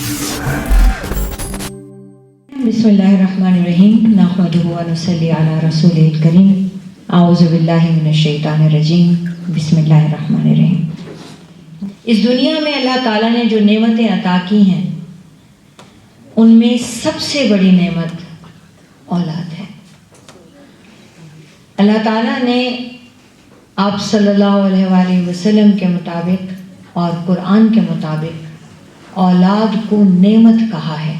بسم اللہ الرحمن الرحیم نحمدہ و نصلی علی رسولہ الکریم اعوذ باللہ من الشیطان الرجیم بسم اللہ الرحمن الرحیم۔ اس دنیا میں اللہ تعالیٰ نے جو نعمتیں عطا کی ہیں ان میں سب سے بڑی نعمت اولاد ہے۔ اللہ تعالیٰ نے آپ صلی اللہ علیہ وآلہ وسلم کے مطابق اور قرآن کے مطابق اولاد کو نعمت کہا ہے،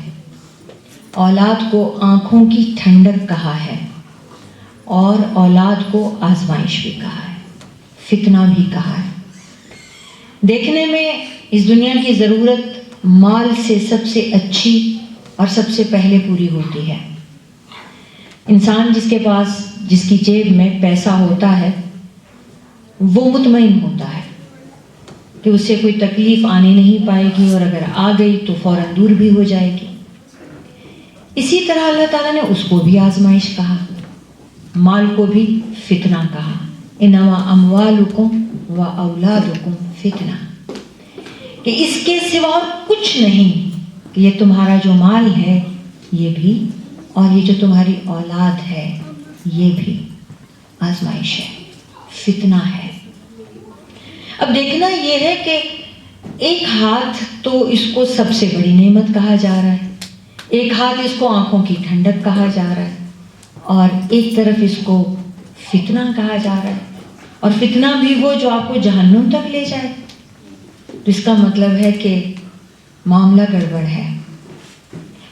اولاد کو آنکھوں کی ٹھنڈک کہا ہے، اور اولاد کو آزمائش بھی کہا ہے، فتنہ بھی کہا ہے۔ دیکھنے میں اس دنیا کی ضرورت مال سے سب سے اچھی اور سب سے پہلے پوری ہوتی ہے۔ انسان جس کے پاس جس کی جیب میں پیسہ ہوتا ہے وہ مطمئن ہوتا ہے کہ اس سے کوئی تکلیف آنے نہیں پائے گی، اور اگر آ گئی تو فوراً دور بھی ہو جائے گی۔ اسی طرح اللہ تعالیٰ نے اس کو بھی آزمائش کہا، مال کو بھی فتنہ کہا، انما اموالکم و اولادکم فتنہ، کہ اس کے سوا اور کچھ نہیں، کہ یہ تمہارا جو مال ہے یہ بھی، اور یہ جو تمہاری اولاد ہے یہ بھی آزمائش ہے، فتنہ ہے۔ اب دیکھنا یہ ہے کہ ایک ہاتھ تو اس کو سب سے بڑی نعمت کہا جا رہا ہے، ایک ہاتھ اس کو آنکھوں کی ٹھنڈک کہا جا رہا ہے، اور ایک طرف اس کو فتنہ کہا جا رہا ہے، اور فتنہ بھی وہ جو آپ کو جہنم تک لے جائے۔ تو اس کا مطلب ہے کہ معاملہ گڑبڑ ہے۔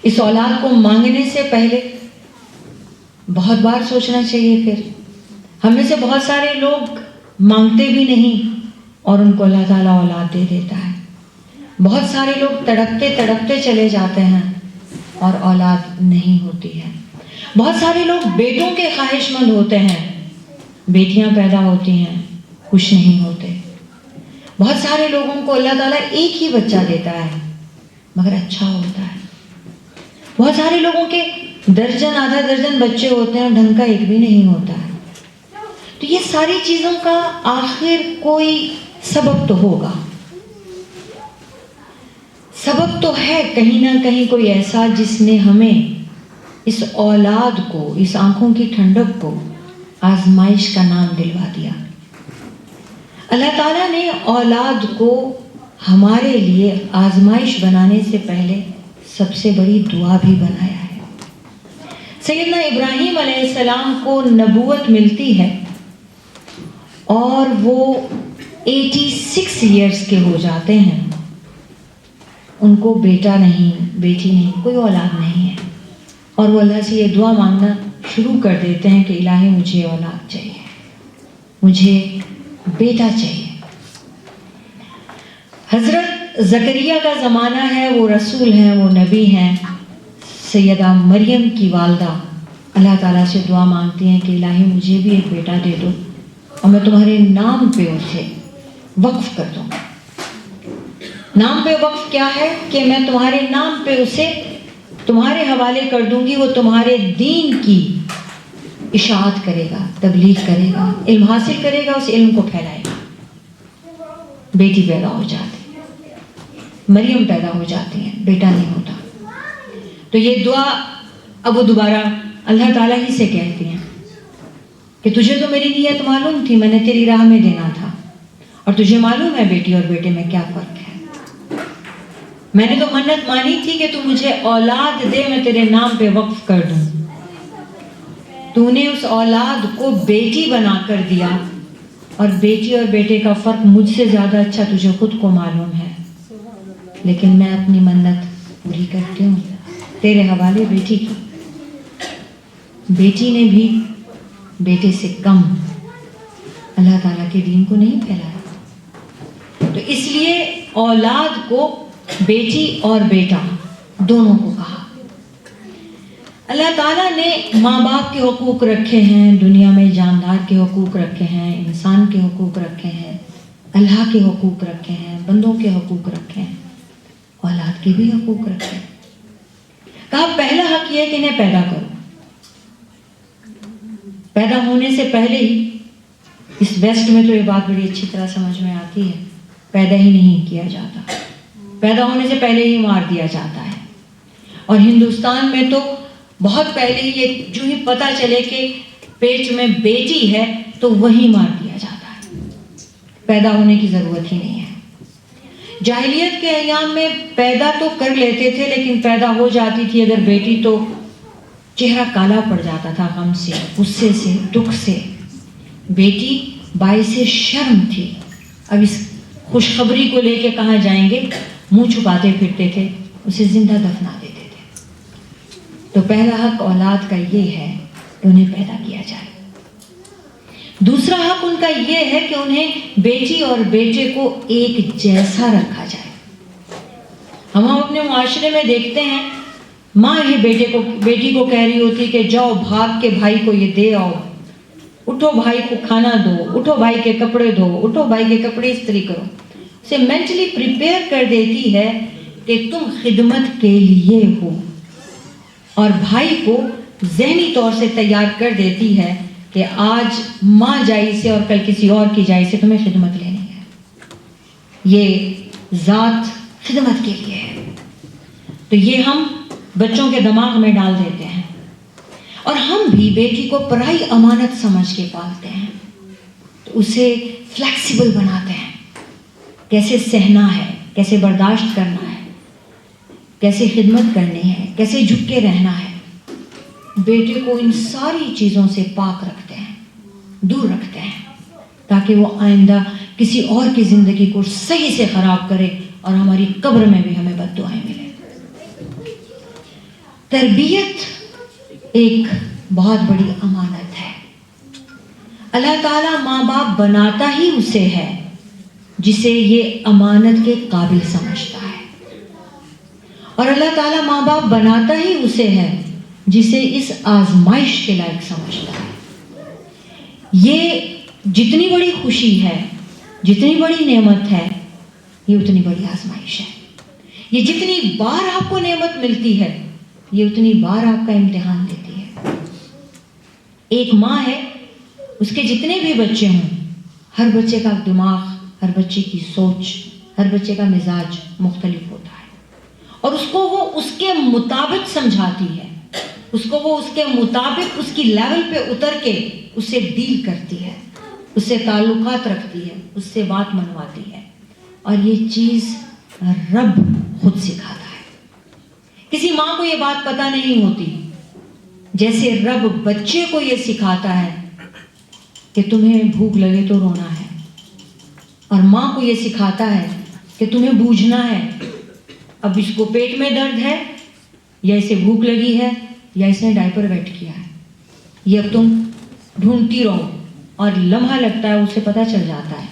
اس اولاد کو مانگنے سے پہلے بہت بار سوچنا چاہیے۔ پھر ہم میں سے بہت سارے لوگ مانگتے بھی نہیں اور ان کو اللہ تعالیٰ اولاد دے دیتا ہے۔ بہت سارے لوگ تڑپتے تڑپتے چلے جاتے ہیں اور اولاد نہیں ہوتی ہے۔ بہت سارے لوگ بیٹوں کے خواہش مند ہوتے ہیں، بیٹیاں پیدا ہوتی ہیں، خوش نہیں ہوتے۔ بہت سارے لوگوں کو اللہ تعالیٰ ایک ہی بچہ دیتا ہے مگر اچھا ہوتا ہے۔ بہت سارے لوگوں کے درجن آدھا درجن بچے ہوتے ہیں اور ڈھنگ کا ایک بھی نہیں ہوتا ہے۔ تو یہ ساری چیزوں کا آخر کوئی سبب تو ہوگا، سبب تو ہے کہیں نہ کہیں کوئی ایسا جس نے ہمیں اس اولاد کو، اس آنکھوں کی ٹھنڈک کو آزمائش کا نام دلوا دیا۔ اللہ تعالیٰ نے اولاد کو ہمارے لیے آزمائش بنانے سے پہلے سب سے بڑی دعا بھی بنایا ہے۔ سیدنا ابراہیم علیہ السلام کو نبوت ملتی ہے اور وہ 86 ایئرز کے ہو جاتے ہیں، ان کو بیٹا نہیں، بیٹی نہیں، کوئی اولاد نہیں ہے، اور وہ اللہ سے یہ دعا مانگنا شروع کر دیتے ہیں کہ الہی مجھے اولاد چاہیے، مجھے بیٹا چاہیے۔ حضرت زکریا کا زمانہ ہے، وہ رسول ہیں، وہ نبی ہیں۔ سیدہ مریم کی والدہ اللہ تعالیٰ سے دعا مانگتی ہیں کہ الہی مجھے بھی ایک بیٹا دے دو اور میں تمہارے نام پہ اسے وقف کر دوں۔ نام پہ وقف کیا ہے کہ میں تمہارے نام پہ اسے تمہارے حوالے کر دوں گی، وہ تمہارے دین کی اشاعت کرے گا، تبلیغ کرے گا، علم حاصل کرے گا، اس علم کو پھیلائے گا۔ بیٹی پیدا ہو جاتی ہے، مریم پیدا ہو جاتی ہیں، بیٹا نہیں ہوتا۔ تو یہ دعا اب وہ دوبارہ اللہ تعالیٰ ہی سے کہتی ہیں کہ تجھے تو میری نیت معلوم تھی، میں نے تیری راہ میں دینا تھا، اور تجھے معلوم ہے بیٹی اور بیٹے میں کیا فرق ہے۔ میں نے تو منت مانی تھی کہ تو مجھے اولاد دے، میں تیرے نام پہ وقف کر دوں۔ تو نے اس اولاد کو بیٹی بنا کر دیا، اور بیٹی اور بیٹے کا فرق مجھ سے زیادہ اچھا تجھے خود کو معلوم ہے، لیکن میں اپنی منت پوری کرتی ہوں تیرے حوالے بیٹی کی۔ بیٹی نے بھی بیٹے سے کم اللہ تعالیٰ کے دین کو نہیں پھیلایا۔ تو اس لیے اولاد کو بیٹی اور بیٹا دونوں کو کہا۔ اللہ تعالیٰ نے ماں باپ کے حقوق رکھے ہیں، دنیا میں جاندار کے حقوق رکھے ہیں، انسان کے حقوق رکھے ہیں، اللہ کے حقوق رکھے ہیں، بندوں کے حقوق رکھے ہیں، اولاد کے بھی حقوق رکھے ہیں۔ کہا پہلا حق یہ ہے کہ انہیں پیدا کرو۔ پیدا ہونے سے پہلے ہی، اس ویسٹ میں تو یہ بات بڑی اچھی طرح سمجھ میں آتی ہے، پیدا ہی نہیں کیا جاتا، پیدا ہونے سے پہلے ہی مار دیا جاتا ہے. اور ہندوستان میں تو بہت پہلے ہی یہ جو ہی پتہ چلے کہ پیٹ میں بیٹی ہے تو وہی مار دیا جاتا ہے. پیدا ہونے کی ضرورت ہی نہیں ہے. جاہلیت کے ایام میں پیدا تو کر لیتے تھے، لیکن پیدا ہو جاتی تھی اگر بیٹی تو چہرہ کالا پڑ جاتا تھا، غم سے، غصے سے، دکھ سے. بیٹی باعث شرم تھی. اب اس خوشخبری کو لے کے کہاں جائیں گے، منہ چھپاتے پھرتے تھے، اسے زندہ دفنا دیتے تھے. تو پہلا حق اولاد کا یہ ہے کہ انہیں پیدا کیا جائے. دوسرا حق ان کا یہ ہے کہ انہیں بیٹی اور بیٹے کو ایک جیسا رکھا جائے. ہم اپنے معاشرے میں دیکھتے ہیں ماں یہ بیٹی کو کہہ رہی ہوتی کہ جاؤ بھاگ کے بھائی کو یہ دے آؤ، اٹھو بھائی کو کھانا دو، اٹھو بھائی کے کپڑے دھو، اٹھو بھائی کے کپڑے استری کرو. اسے مینٹلی پریپیئر کر دیتی ہے کہ تم خدمت کے لیے ہو، اور بھائی کو ذہنی طور سے تیار کر دیتی ہے کہ آج ماں جائی سے اور کل کسی اور کی جائی سے تمہیں خدمت لینی ہے. یہ ذات خدمت کے لیے ہے. تو یہ ہم بچوں کے دماغ میں ڈال دیتے ہیں، اور ہم بھی بیٹی کو پرائی امانت سمجھ کے پالتے ہیں. تو اسے فلیکسیبل بناتے ہیں، کیسے سہنا ہے، کیسے برداشت کرنا ہے، کیسے خدمت کرنی ہے، کیسے جھک کے رہنا ہے. بیٹے کو ان ساری چیزوں سے پاک رکھتے ہیں، دور رکھتے ہیں، تاکہ وہ آئندہ کسی اور کی زندگی کو صحیح سے خراب کرے اور ہماری قبر میں بھی ہمیں بد دعائیں ملیں. تربیت ایک بہت بڑی امانت ہے. اللہ تعالیٰ ماں باپ بناتا ہی اسے ہے جسے یہ امانت کے قابل سمجھتا ہے، اور اللہ تعالیٰ ماں باپ بناتا ہی اسے ہے جسے اس آزمائش کے لائق سمجھتا ہے. یہ جتنی بڑی خوشی ہے، جتنی بڑی نعمت ہے، یہ اتنی بڑی آزمائش ہے. یہ جتنی بار آپ کو نعمت ملتی ہے، یہ اتنی بار آپ کا امتحان لیتی ہے. ایک ماں ہے، اس کے جتنے بھی بچے ہوں، ہر بچے کا دماغ، ہر بچے کی سوچ، ہر بچے کا مزاج مختلف ہوتا ہے، اور اس کو وہ اس کے مطابق سمجھاتی ہے، اس کو وہ اس کے مطابق اس کی لیول پہ اتر کے اس سے ڈیل کرتی ہے، اس سے تعلقات رکھتی ہے، اس سے بات منواتی ہے. اور یہ چیز رب خود سکھاتا ہے. کسی ماں کو یہ بات پتہ نہیں ہوتی، جیسے رب بچے کو یہ سکھاتا ہے کہ تمہیں بھوک لگے تو رونا ہے، اور ماں کو یہ سکھاتا ہے کہ تمہیں بوجھنا ہے. اب اس کو پیٹ میں درد ہے، یا اسے بھوک لگی ہے، یا اس نے ڈائپر ویٹ کیا ہے، یہ اب تم ڈھونڈتی رہو. اور لمحہ لگتا ہے اسے پتہ چل جاتا ہے.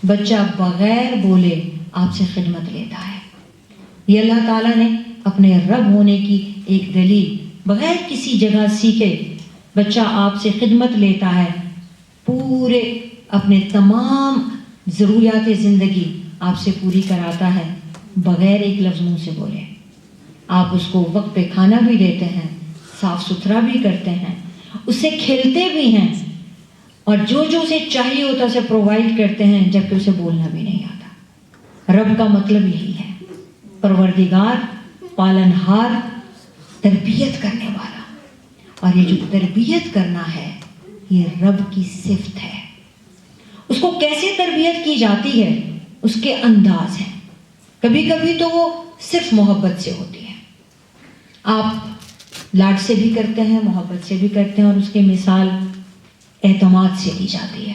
بچہ بغیر بولے آپ سے خدمت لیتا ہے. یہ اللہ تعالیٰ نے اپنے رب ہونے کی ایک دلیل بغیر کسی جگہ سیکھے بچہ آپ سے خدمت لیتا ہے، پورے اپنے تمام ضروریات زندگی آپ سے پوری کراتا ہے بغیر ایک لفظ منہ سے بولے. آپ اس کو وقت پہ کھانا بھی دیتے ہیں، صاف ستھرا بھی کرتے ہیں، اس سے کھیلتے بھی ہیں، اور جو اسے چاہیے ہوتا اسے پرووائڈ کرتے ہیں، جبکہ اسے بولنا بھی نہیں آتا. رب کا مطلب یہی ہے، پروردگار، پالنہار، تربیت کرنے والا. اور یہ جو تربیت کرنا ہے یہ رب کی صفت ہے. اس کو کیسے تربیت کی جاتی ہے، اس کے انداز ہیں. کبھی کبھی تو وہ صرف محبت سے ہوتی ہے. آپ لاڈ سے بھی کرتے ہیں، محبت سے بھی کرتے ہیں، اور اس کی مثال اعتماد سے دی جاتی ہے.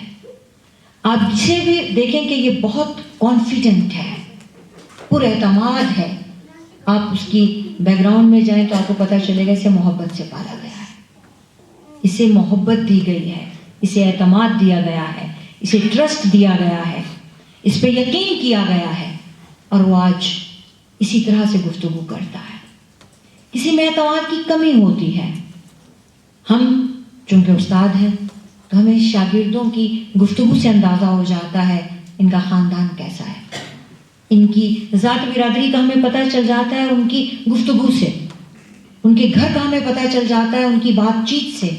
آپ جسے بھی دیکھیں کہ یہ بہت کانفیڈنٹ ہے، پر اعتماد ہے، آپ اس کی بیک گراؤنڈ میں جائیں تو آپ کو پتہ چلے گا اسے محبت سے پالا گیا ہے، اسے محبت دی گئی ہے، اسے اعتماد دیا گیا ہے، اسے ٹرسٹ دیا گیا ہے، اس پہ یقین کیا گیا ہے، اور وہ آج اسی طرح سے گفتگو کرتا ہے. کسی میں اعتماد کی کمی ہوتی ہے. ہم چونکہ استاد ہیں تو ہمیں شاگردوں کی گفتگو سے اندازہ ہو جاتا ہے ان کا خاندان کیسا ہے، ان کی ذات برادری کا ہمیں پتہ چل جاتا ہے ان کی گفتگو سے، ان کے گھر کا ہمیں پتہ چل جاتا ہے ان کی بات چیت سے،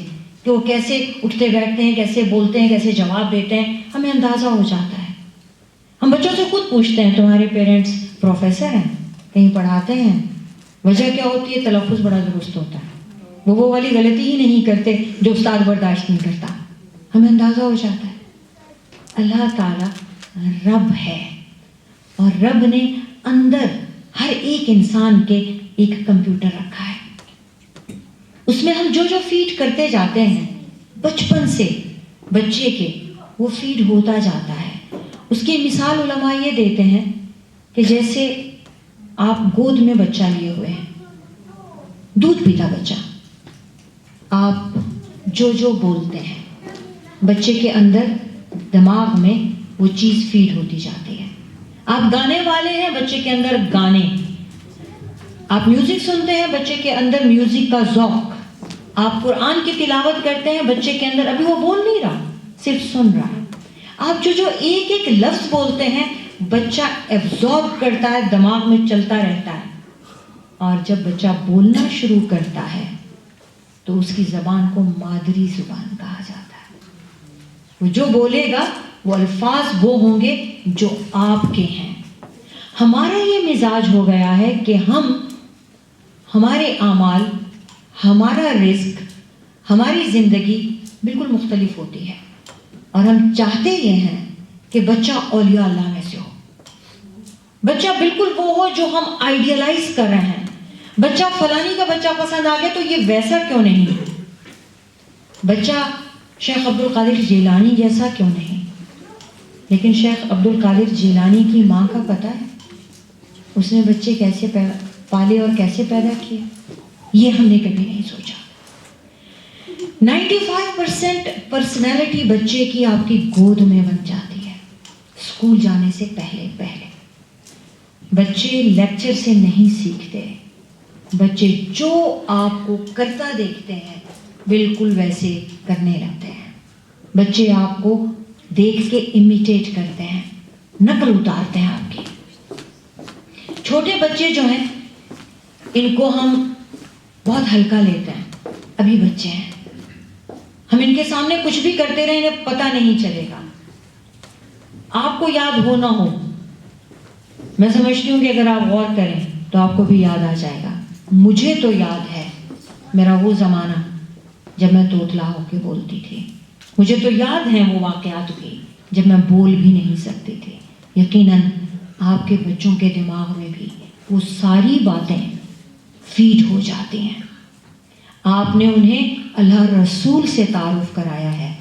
کہ وہ کیسے اٹھتے بیٹھتے ہیں، کیسے بولتے ہیں، کیسے جواب دیتے ہیں، ہمیں اندازہ ہو جاتا ہے. ہم بچوں سے خود پوچھتے ہیں تمہارے پیرنٹس پروفیسر ہیں؟ کہیں پڑھاتے ہیں. وجہ کیا ہوتی ہے؟ تلفظ بڑا درست ہوتا ہے. وہ والی غلطی ہی نہیں کرتے جو استاد برداشت نہیں کرتا. ہمیں اندازہ ہو جاتا ہے اللہ تعالیٰ رب ہے، اور رب نے اندر ہر ایک انسان کے ایک کمپیوٹر رکھا ہے. اس میں ہم جو فیڈ کرتے جاتے ہیں بچپن سے بچے کے، وہ فیڈ ہوتا جاتا ہے. اس کی مثال علماء یہ دیتے ہیں کہ جیسے آپ گود میں بچہ لیے ہوئے ہیں، دودھ پیتا بچہ، آپ جو بولتے ہیں بچے کے اندر دماغ میں وہ چیز فیڈ ہوتی جاتی ہے. آپ گانے والے ہیں، بچے کے اندر گانے، آپ میوزک سنتے ہیں، بچے کے اندر میوزک کا ذوق. آپ قرآن کی تلاوت کرتے ہیں، بچے کے اندر ابھی وہ بول نہیں رہا، صرف سن رہا ہے. آپ جو ایک ایک لفظ بولتے ہیں بچہ ایبزارب کرتا ہے، دماغ میں چلتا رہتا ہے. اور جب بچہ بولنا شروع کرتا ہے تو اس کی زبان کو مادری زبان کہا جاتا ہے. وہ جو بولے گا وہ الفاظ وہ ہوں گے جو آپ کے ہیں. ہمارا یہ مزاج ہو گیا ہے کہ ہمارے اعمال، ہمارا رزق، ہماری زندگی بالکل مختلف ہوتی ہے، اور ہم چاہتے یہ ہیں کہ بچہ اولیاء اللہ میں سے ہو. بچہ بالکل وہ ہو جو ہم آئیڈیلائز کر رہے ہیں. بچہ فلانی کا بچہ پسند آ گیا تو یہ ویسا کیوں نہیں؟ بچہ شیخ عبد القادر جیلانی جیسا کیوں نہیں؟ لیکن شیخ عبد القادر جیلانی کی ماں کا پتہ ہے اس نے بچے کیسے پالے اور کیسے پیدا کیے؟ یہ ہم نے کبھی نہیں سوچا. 95% پرسنالٹی بچے کی آپ کی گود میں بن جاتی ہے اسکول جانے سے پہلے. بچے لیکچر سے نہیں سیکھتے، بچے جو آپ کو کرتا دیکھتے ہیں بالکل ویسے کرنے لگتے ہیں. بچے آپ کو دیکھ کے امیٹیٹ کرتے ہیں، نقل اتارتے ہیں آپ کی. چھوٹے بچے جو ہیں ان کو ہم بہت ہلکا لیتے ہیں، ابھی بچے ہیں، ہم ان کے سامنے کچھ بھی کرتے رہیں انہیں پتہ نہیں چلے گا. آپ کو یاد ہو نہ ہو، میں سمجھتی ہوں کہ اگر آپ غور کریں تو آپ کو بھی یاد آ جائے گا. مجھے تو یاد ہے میرا وہ زمانہ جب میں توتلا ہو کے بولتی تھی. مجھے تو یاد ہیں وہ واقعات بھی جب میں بول بھی نہیں سکتی تھی. یقیناً آپ کے بچوں کے دماغ میں بھی وہ ساری باتیں فیڈ ہو جاتی ہیں. آپ نے انہیں اللہ رسول سے تعارف کرایا ہے،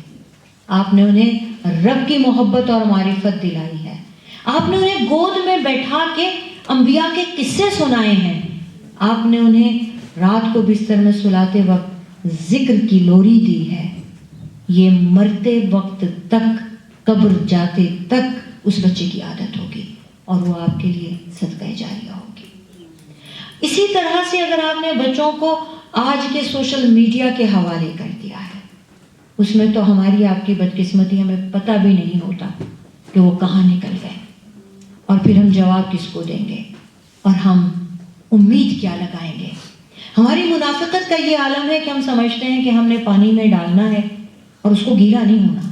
آپ نے انہیں رب کی محبت اور معرفت دلائی ہے، آپ نے انہیں گود میں بیٹھا کے انبیاء کے قصے سنائے ہیں، آپ نے انہیں رات کو بستر میں سلاتے وقت ذکر کی لوری دی ہے. یہ مرتے وقت تک، قبر جاتے تک اس بچے کی عادت ہوگی اور وہ آپ کے لیے صدقہ جاریہ ہوگی. اسی طرح سے اگر آپ نے بچوں کو آج کے سوشل میڈیا کے حوالے کر دیا ہے، اس میں تو ہماری آپ کی بدقسمتی ہمیں پتہ بھی نہیں ہوتا کہ وہ کہاں نکل گئے، اور پھر ہم جواب کس کو دیں گے اور ہم امید کیا لگائیں گے. ہماری منافقت کا یہ عالم ہے کہ ہم سمجھتے ہیں کہ ہم نے پانی میں ڈالنا ہے اور اس کو گیلا نہیں ہونا.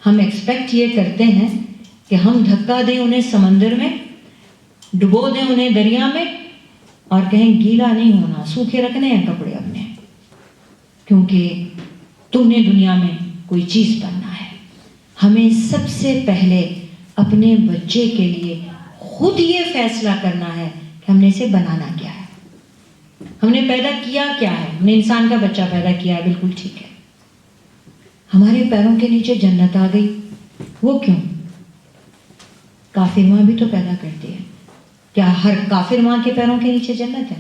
ہم ایکسپیکٹ یہ کرتے ہیں کہ ہم دھکا دیں انہیں سمندر میں، ڈبو دیں انہیں دریا میں، اور کہیں گیلا نہیں ہونا، سوکھے رکھنے ہیں کپڑے اپنے، کیونکہ تم نے دنیا میں کوئی چیز بننا ہے. ہمیں سب سے پہلے اپنے بچے کے لیے خود یہ فیصلہ کرنا ہے کہ ہم نے اسے بنانا کیا ہے، ہم نے پیدا کیا کیا ہے. ہم نے انسان کا بچہ پیدا کیا ہے، بالکل ٹھیک ہے. ہمارے پیروں کے نیچے جنت آ گئی، وہ کیوں؟ کافر ماں بھی تو پیدا کرتی ہے. کیا ہر کافر ماں کے پیروں کے نیچے جنت ہے؟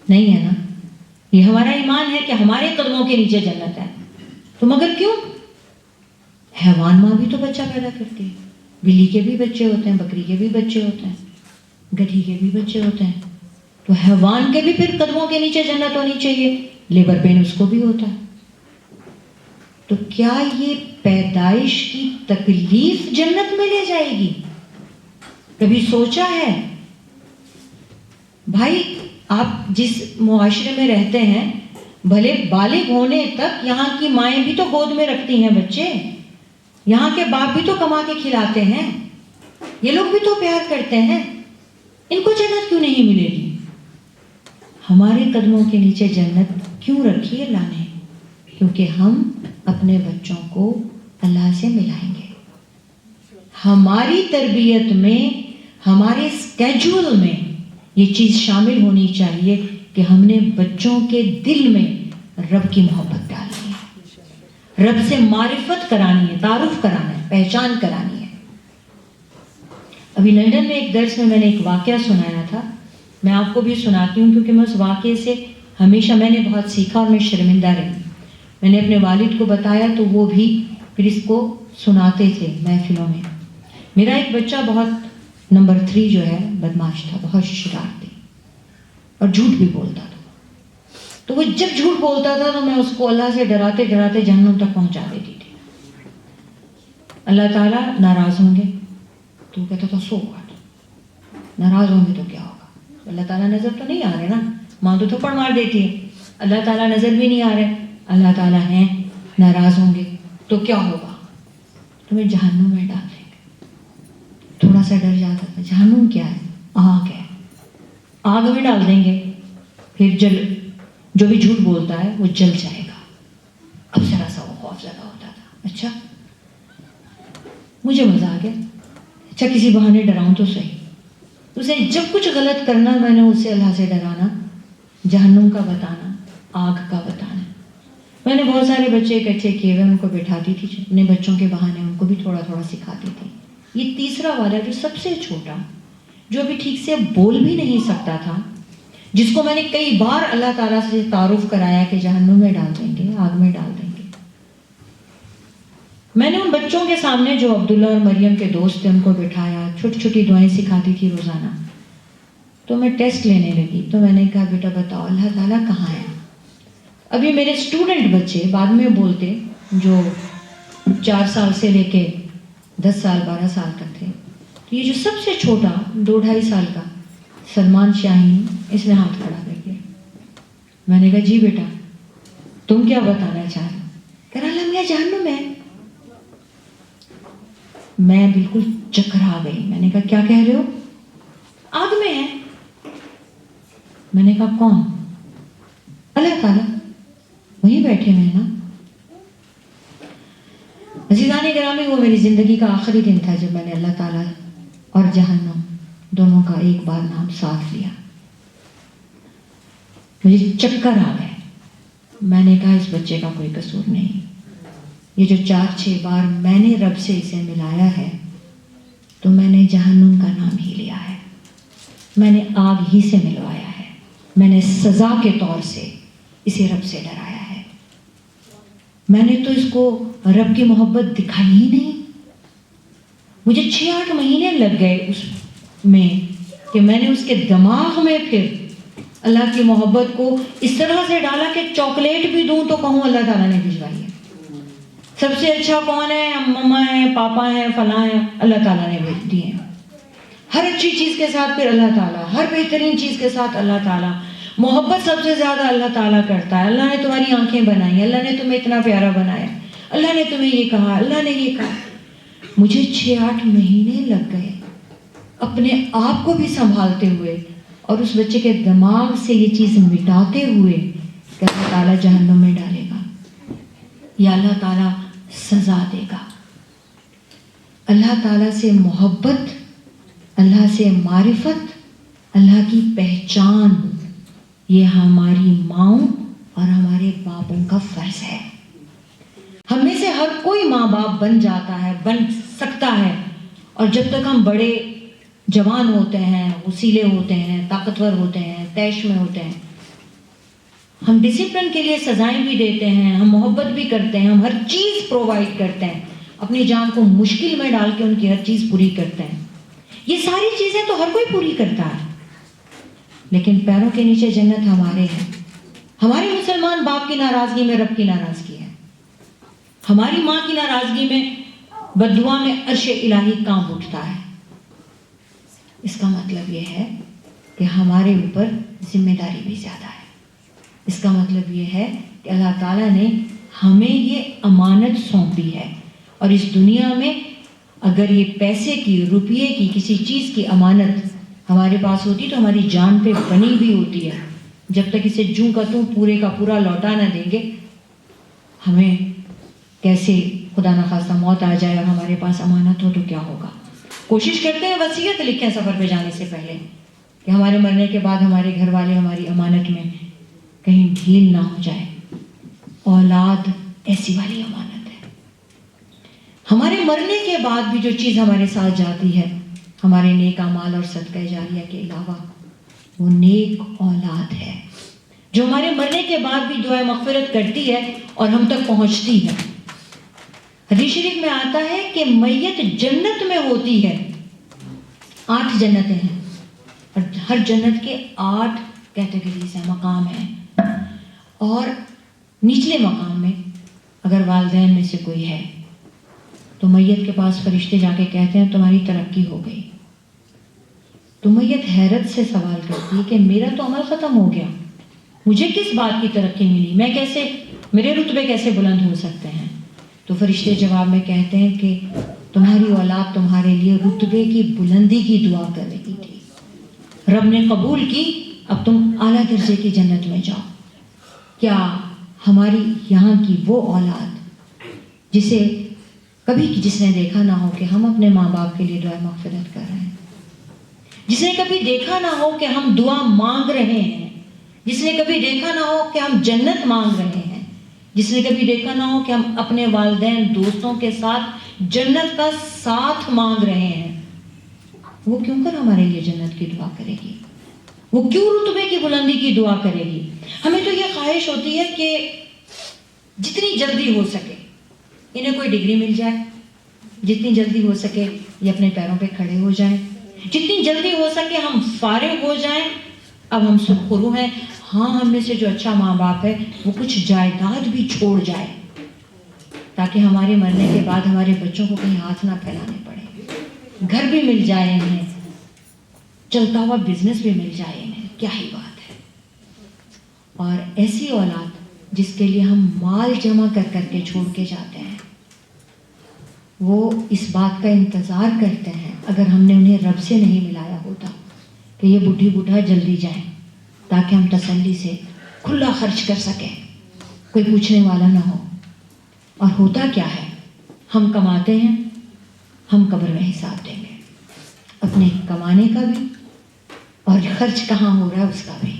نہیں ہے نا. یہ ہمارا ایمان ہے کہ ہمارے قدموں کے نیچے جنت ہے. تو مگر کیوں؟ حیوان ماں بھی تو بچہ پیدا کرتی ہے. بلی کے بھی بچے ہوتے ہیں، بکری کے بھی بچے ہوتے ہیں، گدھی کے بھی بچے ہوتے ہیں. تو حیوان کے بھی پھر قدموں کے نیچے جنت ہونی چاہیے. لیبر پین اس کو بھی ہوتا ہے. تو کیا یہ پیدائش کی تکلیف جنت میں لے جائے گی؟ کبھی سوچا ہے؟ بھائی آپ جس معاشرے میں رہتے ہیں، بھلے بالغ ہونے تک یہاں کی مائیں بھی تو گود میں رکھتی ہیں بچے، یہاں کے باپ بھی تو کما کے کھلاتے ہیں، یہ لوگ بھی تو پیار کرتے ہیں. ان کو جنت کیوں نہیں ملے گی؟ ہمارے قدموں کے نیچے جنت کیوں رکھی ہے اللہ نے؟ کیونکہ ہم اپنے بچوں کو اللہ سے ملائیں گے. ہماری تربیت میں، ہمارے اسکیجول میں یہ چیز شامل ہونی چاہیے کہ ہم نے بچوں کے دل میں رب کی محبت ڈالنی ہے، رب سے معرفت کرانی ہے، تعارف کرانا ہے، پہچان کرانی ہے. ابھی لندن میں ایک درس میں نے ایک واقعہ سنایا تھا، میں آپ کو بھی سناتی ہوں کیونکہ میں اس واقعے سے ہمیشہ میں نے بہت سیکھا اور میں شرمندہ رہی. میں نے اپنے والد کو بتایا تو وہ بھی پھر اس کو سناتے تھے محفلوں میں. میرا ایک بچہ بہت نمبر 3 جو ہے بدماش تھا، بہت شرارتی اور جھوٹ بھی بولتا تھا. تو وہ جب جھوٹ بولتا تھا تو میں اس کو اللہ سے ڈراتے ڈراتے جہنم تک پہنچا دیتی تھی. اللہ تعالیٰ ناراض ہوں گے تو کہتا تھا سو بات، ناراض ہوں گے تو کیا ہوگا؟ اللہ تعالیٰ نظر تو نہیں آ رہے نا، ماں تو تھپڑ مار دیتی ہے. اللہ تعالیٰ نظر بھی نہیں آ رہے، اللہ تعالیٰ ہیں، ناراض ہوں گے تو کیا ہوگا؟ تمہیں جہنم میں ڈال دیں گے. تھوڑا سا ڈر جاتا تھا. جہنم کیا ہے؟ آگ ہے، آگ میں ڈال دیں گے، پھر جو بھی جھوٹ بولتا ہے وہ جل جائے گا. اب ذرا سا وہ خوف زدہ ہوتا تھا. اچھا، مجھے مزہ آ گیا. اچھا کسی بہانے ڈراؤں تو صحیح. اسے جب کچھ غلط کرنا میں نے اسے اللہ سے ڈرانا، جہنم کا بتانا، آگ کا بتانا. میں نے بہت سارے بچے اکٹھے کیے ہوئے، ان کو بٹھاتی تھی اپنے بچوں کے بہانے، ان کو بھی تھوڑا تھوڑا سکھاتی تھی. یہ تیسرا والا جو سب سے چھوٹا، جو ابھی ٹھیک سے بول بھی نہیں سکتا تھا، جس کو میں نے کئی بار اللہ تعالیٰ سے تعارف کرایا کہ جہنم میں ڈال دیں گے، آگ میں ڈال دیں گے. میں نے ان بچوں کے سامنے جو عبداللہ اور مریم کے دوست تھے ان کو بٹھایا، چھوٹی چھوٹی دعائیں سکھاتی تھی روزانہ. تو میں ٹیسٹ لینے لگی تو میں نے کہا بیٹا بتاؤ اللہ تعالیٰ کہاں ہے؟ ابھی میرے اسٹوڈنٹ بچے بعد میں بولتے جو 4 سال سے لے کے 10 سال 12 سال تک تھے، تو یہ جو سب سے چھوٹا 2-2.5 سال کا سلمان شاہین، اس نے ہاتھ کھڑا کر دیا. میں نے کہا جی بیٹا تم کیا بتانا چاہ رہے ہو؟ کہہ رہا لمیا جہنم ہے. میں بالکل چکرا گئی. میں نے کہا کیا کہہ رہے ہو؟ آگ میں ہے. میں نے کہا کون؟ اللہ تعالیٰ وہیں بیٹھے ہوئے نا. عزیزان گرامی، وہ میری زندگی کا آخری دن تھا جب میں نے اللہ تعالیٰ اور جہنم دونوں کا ایک بار نام ساتھ لیا. مجھے چکر آ گئے. میں نے کہا اس بچے کا کوئی قصور نہیں. یہ جو 4-6 بار میں نے رب سے اسے ملایا ہے تو میں نے جہنم کا نام ہی لیا ہے، میں نے آگ ہی سے ملوایا ہے، میں نے سزا کے طور سے اسے رب سے ڈرایا ہے. میں نے تو اس کو رب کی محبت دکھائی ہی نہیں. مجھے 6-8 مہینے لگ گئے اس میں کہ میں نے اس کے دماغ میں پھر اللہ کی محبت کو اس طرح سے ڈالا کہ چاکلیٹ بھی دوں تو کہوں اللہ تعالیٰ نے بھجوائی ہے. سب سے اچھا کون ہے؟ مما ہے، پاپا ہے، فلاں ہے، اللہ تعالیٰ نے بھیج دیے ہیں. ہر اچھی چیز کے ساتھ پھر اللہ تعالیٰ، ہر بہترین چیز کے ساتھ اللہ تعالیٰ. محبت سب سے زیادہ اللہ تعالیٰ کرتا ہے. اللہ نے تمہاری آنکھیں بنائی، اللہ نے تمہیں اتنا پیارا بنایا، اللہ نے تمہیں یہ کہا، اللہ نے یہ کہا. مجھے 6-8 مہینے لگ گئے اپنے آپ کو بھی سنبھالتے ہوئے اور اس بچے کے دماغ سے یہ چیز مٹاتے ہوئے کہ اللہ تعالیٰ جہنم میں ڈالے گا یا اللہ تعالیٰ سزا دے گا. اللہ تعالیٰ سے محبت، اللہ سے معرفت، اللہ کی پہچان، یہ ہماری ماؤں اور ہمارے باپوں کا فرض ہے. ہم میں سے ہر کوئی ماں باپ بن جاتا ہے، بن سکتا ہے، اور جب تک ہم بڑے جوان ہوتے ہیں، وسیلے ہوتے ہیں، طاقتور ہوتے ہیں، طیش میں ہوتے ہیں، ہم ڈسپلن کے لیے سزائیں بھی دیتے ہیں، ہم محبت بھی کرتے ہیں، ہم ہر چیز پرووائڈ کرتے ہیں، اپنی جان کو مشکل میں ڈال کے ان کی ہر چیز پوری کرتے ہیں. یہ ساری چیزیں تو ہر کوئی پوری کرتا ہے، لیکن پیروں کے نیچے جنت ہمارے ہے. ہمارے مسلمان باپ کی ناراضگی میں رب کی ناراضگی ہے. ہماری ماں کی ناراضگی میں بددعا میں عرش الہی کانپ اٹھتا ہے. اس کا مطلب یہ ہے کہ ہمارے اوپر ذمہ داری بھی زیادہ ہے. اس کا مطلب یہ ہے کہ اللہ تعالیٰ نے ہمیں یہ امانت سونپی ہے، اور اس دنیا میں اگر یہ پیسے کی، روپیے کی، کسی چیز کی امانت ہمارے پاس ہوتی تو ہماری جان پہ بنی بھی ہوتی ہے. جب تک اسے جوں کا توں پورے کا پورا لوٹا نہ دیں گے، ہمیں کیسے خدا نخواستہ موت آ جائے اور ہمارے پاس امانت ہو تو کیا ہوگا. کوشش کرتے ہیں وصیت لکھیں سفر پہ جانے سے پہلے کہ ہمارے مرنے کے بعد ہمارے گھر والے ہماری امانت میں کہیں ڈھیل نہ ہو جائے. اولاد ایسی والی امانت ہے. ہمارے مرنے کے بعد بھی جو چیز ہمارے ساتھ جاتی ہے ہمارے نیک اعمال اور صدقہ جاریہ کے علاوہ، وہ نیک اولاد ہے جو ہمارے مرنے کے بعد بھی دعائیں مغفرت کرتی ہے اور ہم تک پہنچتی ہے. حدیث شریف میں آتا ہے کہ میت جنت میں ہوتی ہے. 8 جنتیں ہیں اور ہر جنت کے 8 کیٹیگریز ہیں، مقام ہیں. اور نچلے مقام میں اگر والدین میں سے کوئی ہے تو میت کے پاس فرشتے جا کے کہتے ہیں تمہاری ترقی ہو گئی. تو میت حیرت سے سوال کرتی ہے کہ میرا تو عمل ختم ہو گیا، مجھے کس بات کی ترقی ملی، میں کیسے، میرے رتبے کیسے بلند ہو سکتے ہیں. تو فرشتے جواب میں کہتے ہیں کہ تمہاری اولاد تمہارے لیے رتبے کی بلندی کی دعا کر رہی تھی، رب نے قبول کی، اب تم اعلیٰ درجے کی جنت میں جاؤ. کیا ہماری یہاں کی وہ اولاد جس نے دیکھا نہ ہو کہ ہم اپنے ماں باپ کے لیے دعا مغفرت کر رہے ہیں، جس نے کبھی دیکھا نہ ہو کہ ہم دعا مانگ رہے ہیں، جس نے کبھی دیکھا نہ ہو کہ ہم جنت مانگ رہے ہیں، جس نے کبھی دیکھا نہ ہو کہ ہم اپنے والدین دوستوں کے ساتھ جنت کا ساتھ مانگ رہے ہیں، وہ کیوں کر ہمارے لیے جنت کی دعا کرے گی؟ وہ کیوں رتبے کی بلندی کی دعا کرے گی؟ ہمیں تو یہ خواہش ہوتی ہے کہ جتنی جلدی ہو سکے انہیں کوئی ڈگری مل جائے، جتنی جلدی ہو سکے یہ اپنے پیروں پہ کھڑے ہو جائیں، جتنی جلدی ہو سکے ہم فارغ ہو جائیں، اب ہم سرخرو ہیں. ہاں، ہم میں سے جو اچھا ماں باپ ہے وہ کچھ جائیداد بھی چھوڑ جائے تاکہ ہمارے مرنے کے بعد ہمارے بچوں کو کہیں ہاتھ نہ پھیلانے پڑے، گھر بھی مل جائے انہیں، چلتا ہوا بزنس بھی مل جائے انہیں. کیا ہی بات ہے. اور ایسی اولاد جس کے لیے ہم مال جمع کر کر کے چھوڑ کے جاتے ہیں، وہ اس بات کا انتظار کرتے ہیں اگر ہم نے انہیں رب سے نہیں ملایا ہوتا کہ یہ بڈھی بڈھا جلدی جائیں تاکہ ہم تسلی سے کھلا خرچ کر سکیں، کوئی پوچھنے والا نہ ہو. اور ہوتا کیا ہے، ہم کماتے ہیں، ہم قبر میں حساب دیں گے، اپنے کمانے کا بھی اور خرچ کہاں ہو رہا ہے اس کا بھی.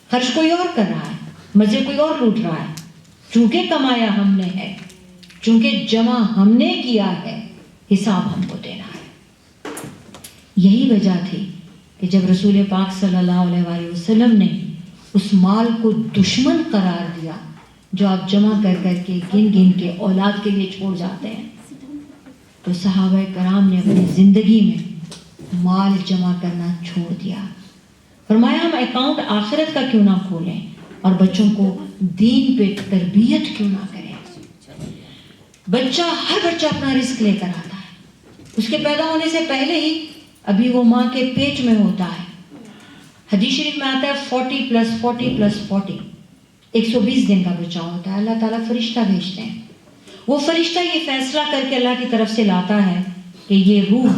خرچ کوئی اور کر رہا ہے، مزے کوئی اور لوٹ رہا ہے. چونکہ کمایا ہم نے ہے، چونکہ جمع ہم نے کیا ہے، حساب ہم کو دینا ہے. یہی وجہ تھی کہ جب رسول پاک صلی اللہ علیہ وآلہ وسلم نے اس مال کو دشمن قرار دیا جو آپ جمع کر کر کے گن گن کے اولاد کے لیے چھوڑ جاتے ہیں، تو صحابہ کرام نے اپنی زندگی میں مال جمع کرنا چھوڑ دیا. فرمایا ہم اکاؤنٹ آخرت کا کیوں نہ کھولیں اور بچوں کو دین پہ تربیت کیوں نہ کریں. ہر بچہ اپنا رزق لے کر آتا ہے. اس کے پیدا ہونے سے پہلے ہی ابھی وہ ماں کے پیٹ میں ہوتا ہے. حدیث شریف میں آتا ہے 40 + 40 + 40 120 دن کا بچہ ہوتا ہے. اللہ تعالیٰ فرشتہ بھیجتے ہیں. وہ فرشتہ یہ فیصلہ کر کے اللہ کی طرف سے لاتا ہے کہ یہ روح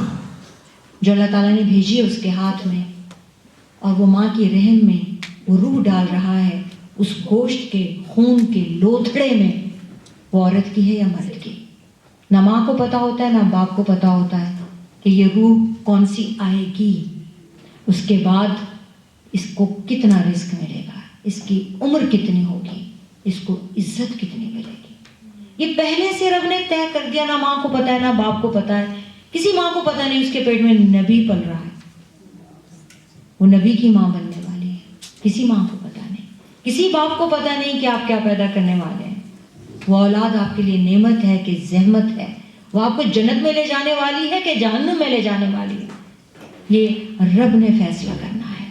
جو اللہ تعالیٰ نے بھیجی ہے اس کے ہاتھ میں، اور وہ ماں کی رحم میں وہ روح ڈال رہا ہے، اس گوشت کے خون کے لوتھڑے میں، وہ عورت کی ہے یا مرد کی. نہ ماں کو پتا ہوتا ہے نہ باپ کو پتا ہوتا ہے کہ یہ روح کون سی آئے گی، اس کے بعد اس کو کتنا رزق ملے گا، اس کی عمر کتنی ہوگی، اس کو عزت کتنی ملے گی. یہ پہلے سے رب نے طے کر دیا. نہ ماں کو پتا ہے نہ باپ کو پتا ہے. کسی ماں کو پتا نہیں اس کے پیٹ میں نبی پل رہا ہے، وہ نبی کی ماں بننے والی ہے. کسی ماں کو پتا نہیں، کسی باپ کو پتا نہیں کہ آپ کیا پیدا کرنے والے ہیں. وہ اولاد آپ کے لیے نعمت ہے کہ زحمت ہے، وہ آپ کو جنت میں لے جانے والی ہے کہ جہنم میں لے جانے والی ہے، یہ رب نے فیصلہ کرنا ہے.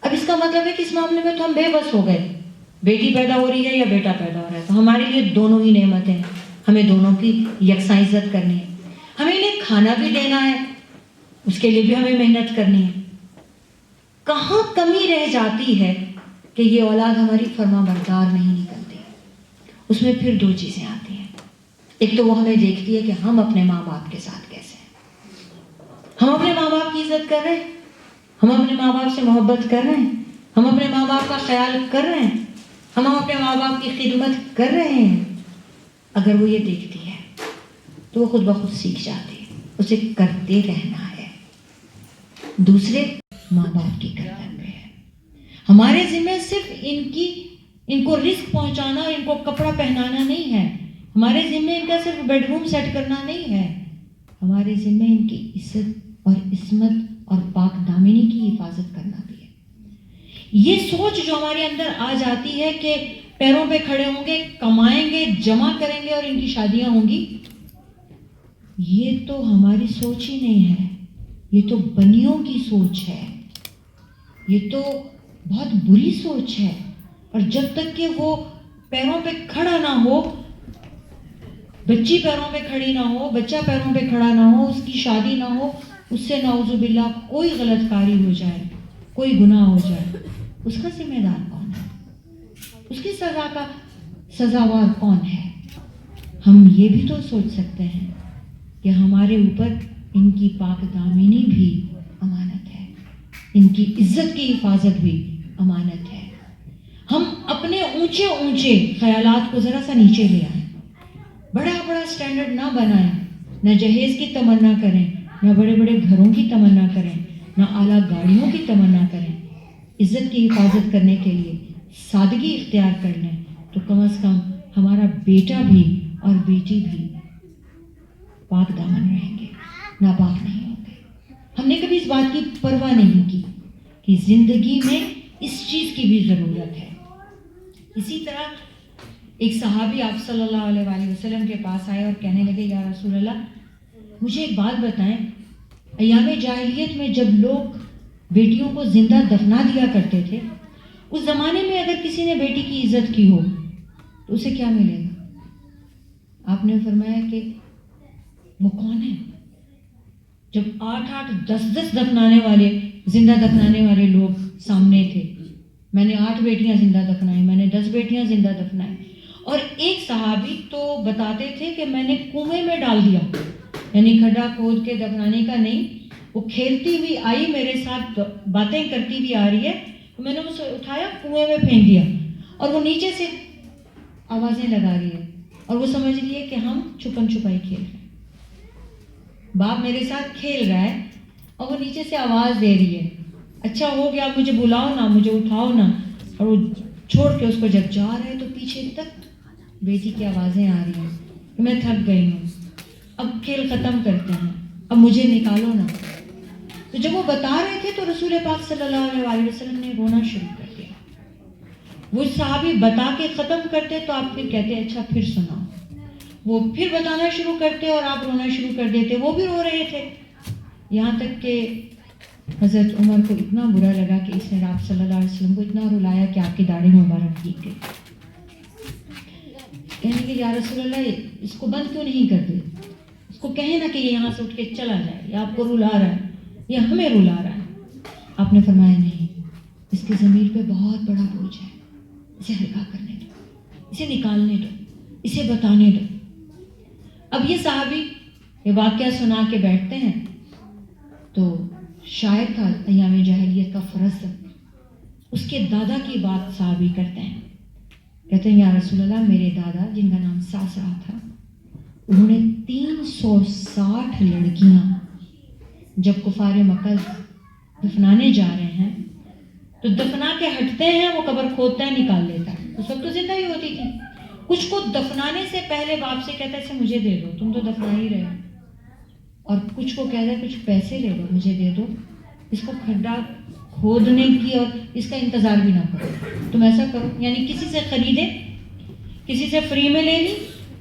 اب اس کا مطلب ہے کہ اس معاملے میں تو ہم بے بس ہو گئے. بیٹی پیدا ہو رہی ہے یا بیٹا پیدا ہو رہا ہے تو ہمارے لیے دونوں ہی نعمتیں ہیں، ہمیں دونوں کی یکساں عزت کرنی ہے. ہمیں انہیں کھانا بھی دینا ہے، اس کے لیے بھی ہمیں محنت کرنی ہے. کہاں کمی رہ جاتی ہے کہ یہ اولاد ہماری فرما بردار نہیں نکلتی. اس میں پھر 2 چیزیں آتی ہیں. ایک تو وہ ہمیں دیکھتی ہے کہ ہم اپنے ماں باپ کے ساتھ کیسے ہیں. ہم اپنے ماں باپ کی عزت کر رہے ہیں. ہم اپنے ماں باپ سے محبت کر رہے ہیں، ہم اپنے ماں باپ کا خیال کر رہے ہیں، ہم اپنے ماں باپ کی خدمت کر رہے ہیں. اگر وہ یہ دیکھتی ہے تو وہ خود بخود سیکھ جاتی ہے، اسے کرتے رہنا ہے. دوسرے ماں باپ کی گردن پہ ہے. ہمارے ذمہ صرف ان کو رزق پہنچانا اور ان کو کپڑا پہنانا نہیں ہے. ہمارے ذمہ ان کا صرف بیڈ روم سیٹ کرنا نہیں ہے. ہمارے ذمہ ان کی عزت اور عصمت اور پاک دامنی کی حفاظت کرنا بھی ہے. یہ سوچ جو ہمارے اندر آ جاتی ہے کہ پیروں پہ کھڑے ہوں گے، کمائیں گے، جمع کریں گے اور ان کی شادیاں ہوں گی، یہ تو ہماری سوچ ہی نہیں ہے، یہ تو بنیوں کی سوچ ہے، یہ تو بہت بری سوچ ہے. اور جب تک کہ وہ پیروں پہ کھڑا نہ ہو، بچی پیروں پہ کھڑی نہ ہو، بچہ پیروں پہ کھڑا نہ ہو، اس کی شادی نہ ہو، اس سے نعوذ باللہ کوئی غلط کاری ہو جائے، کوئی گناہ ہو جائے، اس کا ذمہ دار کون ہے؟ اس کی سزا کا سزاوار کون ہے؟ ہم یہ بھی تو سوچ سکتے ہیں کہ ہمارے اوپر ان کی پاک دامنی بھی امانت ہے، ان کی عزت کی حفاظت بھی امانت ہے. ہم اپنے اونچے اونچے خیالات کو ذرا سا نیچے لے آئیں، بڑا بڑا سٹینڈرڈ نہ بنائیں، نہ جہیز کی تمنا کریں، نہ بڑے بڑے گھروں کی تمنا کریں، نہ اعلیٰ گاڑیوں کی تمنا کریں. عزت کی حفاظت کرنے کے لیے سادگی اختیار کر لیں تو کم از کم ہمارا بیٹا بھی اور بیٹی بھی پاک دامن رہیں گے، ناپاک نہیں ہوں گے. ہم نے کبھی اس بات کی پرواہ نہیں کی کہ زندگی میں اس چیز کی بھی ضرورت ہے. اسی طرح ایک صحابی آپ صلی اللہ علیہ وآلہ وسلم کے پاس آئے اور کہنے لگے یا رسول اللہ مجھے ایک بات بتائیں، ایام جاہلیت میں جب لوگ بیٹیوں کو زندہ دفنا دیا کرتے تھے، اس زمانے میں اگر کسی نے بیٹی کی عزت کی ہو تو اسے کیا ملے گا؟ آپ نے فرمایا کہ وہ کون ہے؟ جب 8 10 دفنانے والے، زندہ دفنانے والے لوگ سامنے تھے، میں نے 8 بیٹیاں زندہ دفنائی، میں نے 10 بیٹیاں زندہ دفنائی. اور ایک صحابی تو بتاتے تھے کہ میں نے کنویں میں ڈال دیا، یعنی کھڈا کھود کے دفنانے کا نہیں، وہ کھیلتی ہوئی آئی میرے ساتھ باتیں کرتی ہوئی آ رہی ہے، تو میں نے اسے اٹھایا کنویں میں پھینک دیا، اور وہ نیچے سے آوازیں لگا رہی ہے اور وہ سمجھ رہی ہے کہ ہم چھپن چھپائی کھیل رہے ہیں. باپ میرے ساتھ کھیل رہا ہے اور وہ نیچے سے آواز دے رہی ہے اچھا ہو گیا مجھے بلاؤ نا، مجھے اٹھاؤ نا. اور وہ چھوڑ کے اس کو جب جا رہے تو پیچھے تک بیٹی کی آوازیں آ رہی ہیں کہ میں تھک گئی ہوں، اب کھیل ختم کرتے ہیں، اب مجھے نکالو نا. تو جب وہ بتا رہے تھے تو رسول پاک صلی اللہ علیہ وآلہ وسلم نے رونا شروع کر دیا. وہ صحابی بتا کے ختم کرتے تو آپ پھر کہتے اچھا پھر سناؤ. وہ پھر بتانا شروع کرتے اور آپ رونا شروع کر دیتے. وہ بھی رو رہے تھے، یہاں تک کہ حضرت عمر کو اتنا برا لگا کہ اس نے آپ صلی اللہ علیہ وسلم کو اتنا رلایا کہ آپ کی داڑھی مبارک بھیگ گئی. کہنے کہ یا رسول اللہ اس کو بند کیوں نہیں کرتے، اس کو کہیں نا کہ یہ یہاں سے اٹھ کے چلا جائے، یا آپ کو رلا رہا ہے یا ہمیں رلا رہا ہے. آپ نے فرمایا نہیں، اس کی ضمیر پہ بہت بڑا بوجھ ہے، اسے ہلکا کرنے دو، اسے نکالنے دو، اسے بتانے دو. اب یہ صحابی یہ واقعہ سنا کے بیٹھتے ہیں تو شاعر تھا ایام جاہلیت کا فرزد، اس کے دادا کی بات صحابی کرتے ہیں، کہتے ہیں یا رسول اللہ میرے دادا جن کا نام ساسرا تھا، انہوں نے 360 لڑکیاں جب کفار مکہ دفنانے جا رہے ہیں تو دفنا کے ہٹتے ہیں، وہ قبر کھودتا ہے نکال لیتا ہے. اس وقت تو زندہ ہی ہوتی تھی. کچھ کو دفنانے سے پہلے باپ سے کہتا ہے اسے مجھے دے دو، تم تو دفنا ہی رہے، اور کچھ کو کہتا ہے کچھ پیسے لے دو مجھے دے دو، اس کو کھڈا کھودنے کی اور اس کا انتظار بھی نہ کرو، تم ایسا کرو یعنی کسی سے خریدے، کسی سے فری میں لے لی،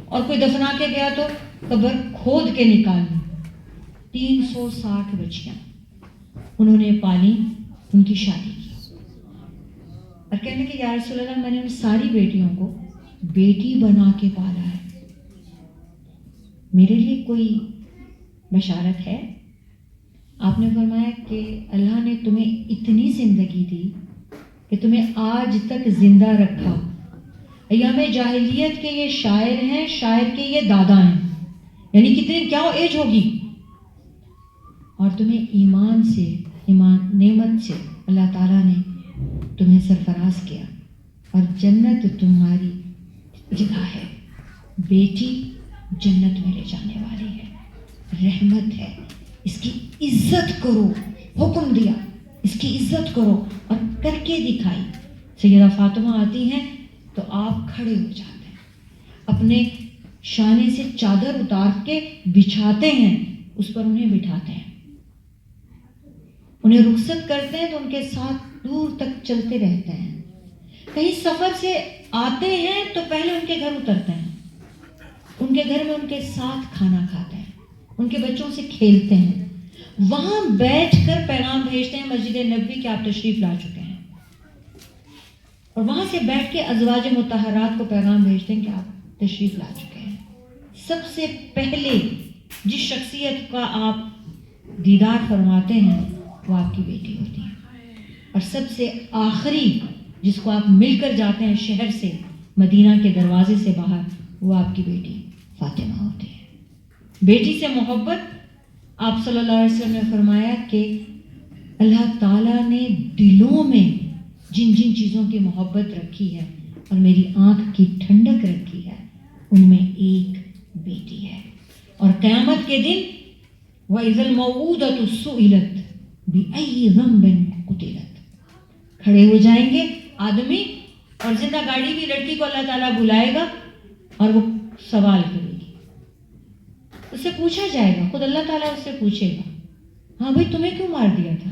اور کوئی دفنا کے گیا تو قبر کھود کے نکال لی. 360 بچیاں انہوں نے پالی، ان کی شادی کی، اور کہنے کہ یا رسول اللہ میں نے ان ساری بیٹیوں کو بیٹی بنا کے پالا ہے، میرے لیے کوئی بشارت ہے؟ آپ نے فرمایا کہ اللہ نے تمہیں اتنی زندگی دی کہ تمہیں آج تک زندہ رکھا. ایام جاہلیت کے یہ شاعر ہیں، شاعر کے یہ دادا ہیں، یعنی کتنی کیا ایج ہوگی، اور تمہیں ایمان سے ایمان نعمت سے اللہ تعالیٰ نے تمہیں سرفراز کیا اور جنت تمہاری جگہ ہے. بیٹی جنت میں لے جانے والی ہے، رحمت ہے، اس کی عزت کرو. حکم دیا اس کی عزت کرو اور کر کے دکھائی. سیدہ فاطمہ آتی ہیں تو آپ کھڑے ہو جاتے ہیں، اپنے شانے سے چادر اتار کے بچھاتے ہیں، اس پر انہیں بٹھاتے ہیں، انہیں رخصت کرتے ہیں تو ان کے ساتھ دور تک چلتے رہتے ہیں. کہیں سفر سے آتے ہیں تو پہلے ان کے گھر اترتے ہیں، ان کے گھر میں ان کے ساتھ کھانا کھاتے ہیں، ان کے بچوں سے کھیلتے ہیں، وہاں بیٹھ کر پیغام بھیجتے ہیں مسجد نبوی کہ آپ تشریف لا چکے ہیں، اور وہاں سے بیٹھ کے ازواج مطہرات کو پیغام بھیجتے ہیں کہ آپ تشریف لا چکے ہیں. سب سے پہلے جس شخصیت کا آپ دیدار فرماتے ہیں وہ آپ کی بیٹی ہوتی ہے، اور سب سے آخری جس کو آپ مل کر جاتے ہیں شہر سے مدینہ کے دروازے سے باہر، وہ آپ کی بیٹی فاطمہ ہوتی ہے. بیٹی سے محبت، آپ صلی اللہ علیہ وسلم نے فرمایا کہ اللہ تعالیٰ نے دلوں میں جن جن چیزوں کی محبت رکھی ہے اور میری آنکھ کی ٹھنڈک رکھی ہے، ان میں ایک بیٹی ہے. اور قیامت کے دن وَإِذَا الْمَوْءُودَةُ سُئِلَتْ بِأَيِّ ذَنبٍ قُتِلَتْ، کھڑے ہو جائیں گے آدمی اور زندہ گاڑی بھی لڑکی کو اللہ تعالیٰ بلائے گا اور وہ سوال کرے گی، اس سے پوچھا جائے گا، خود اللہ تعالیٰ اس سے پوچھے گا ہاں بھائی تمہیں کیوں مار دیا تھا؟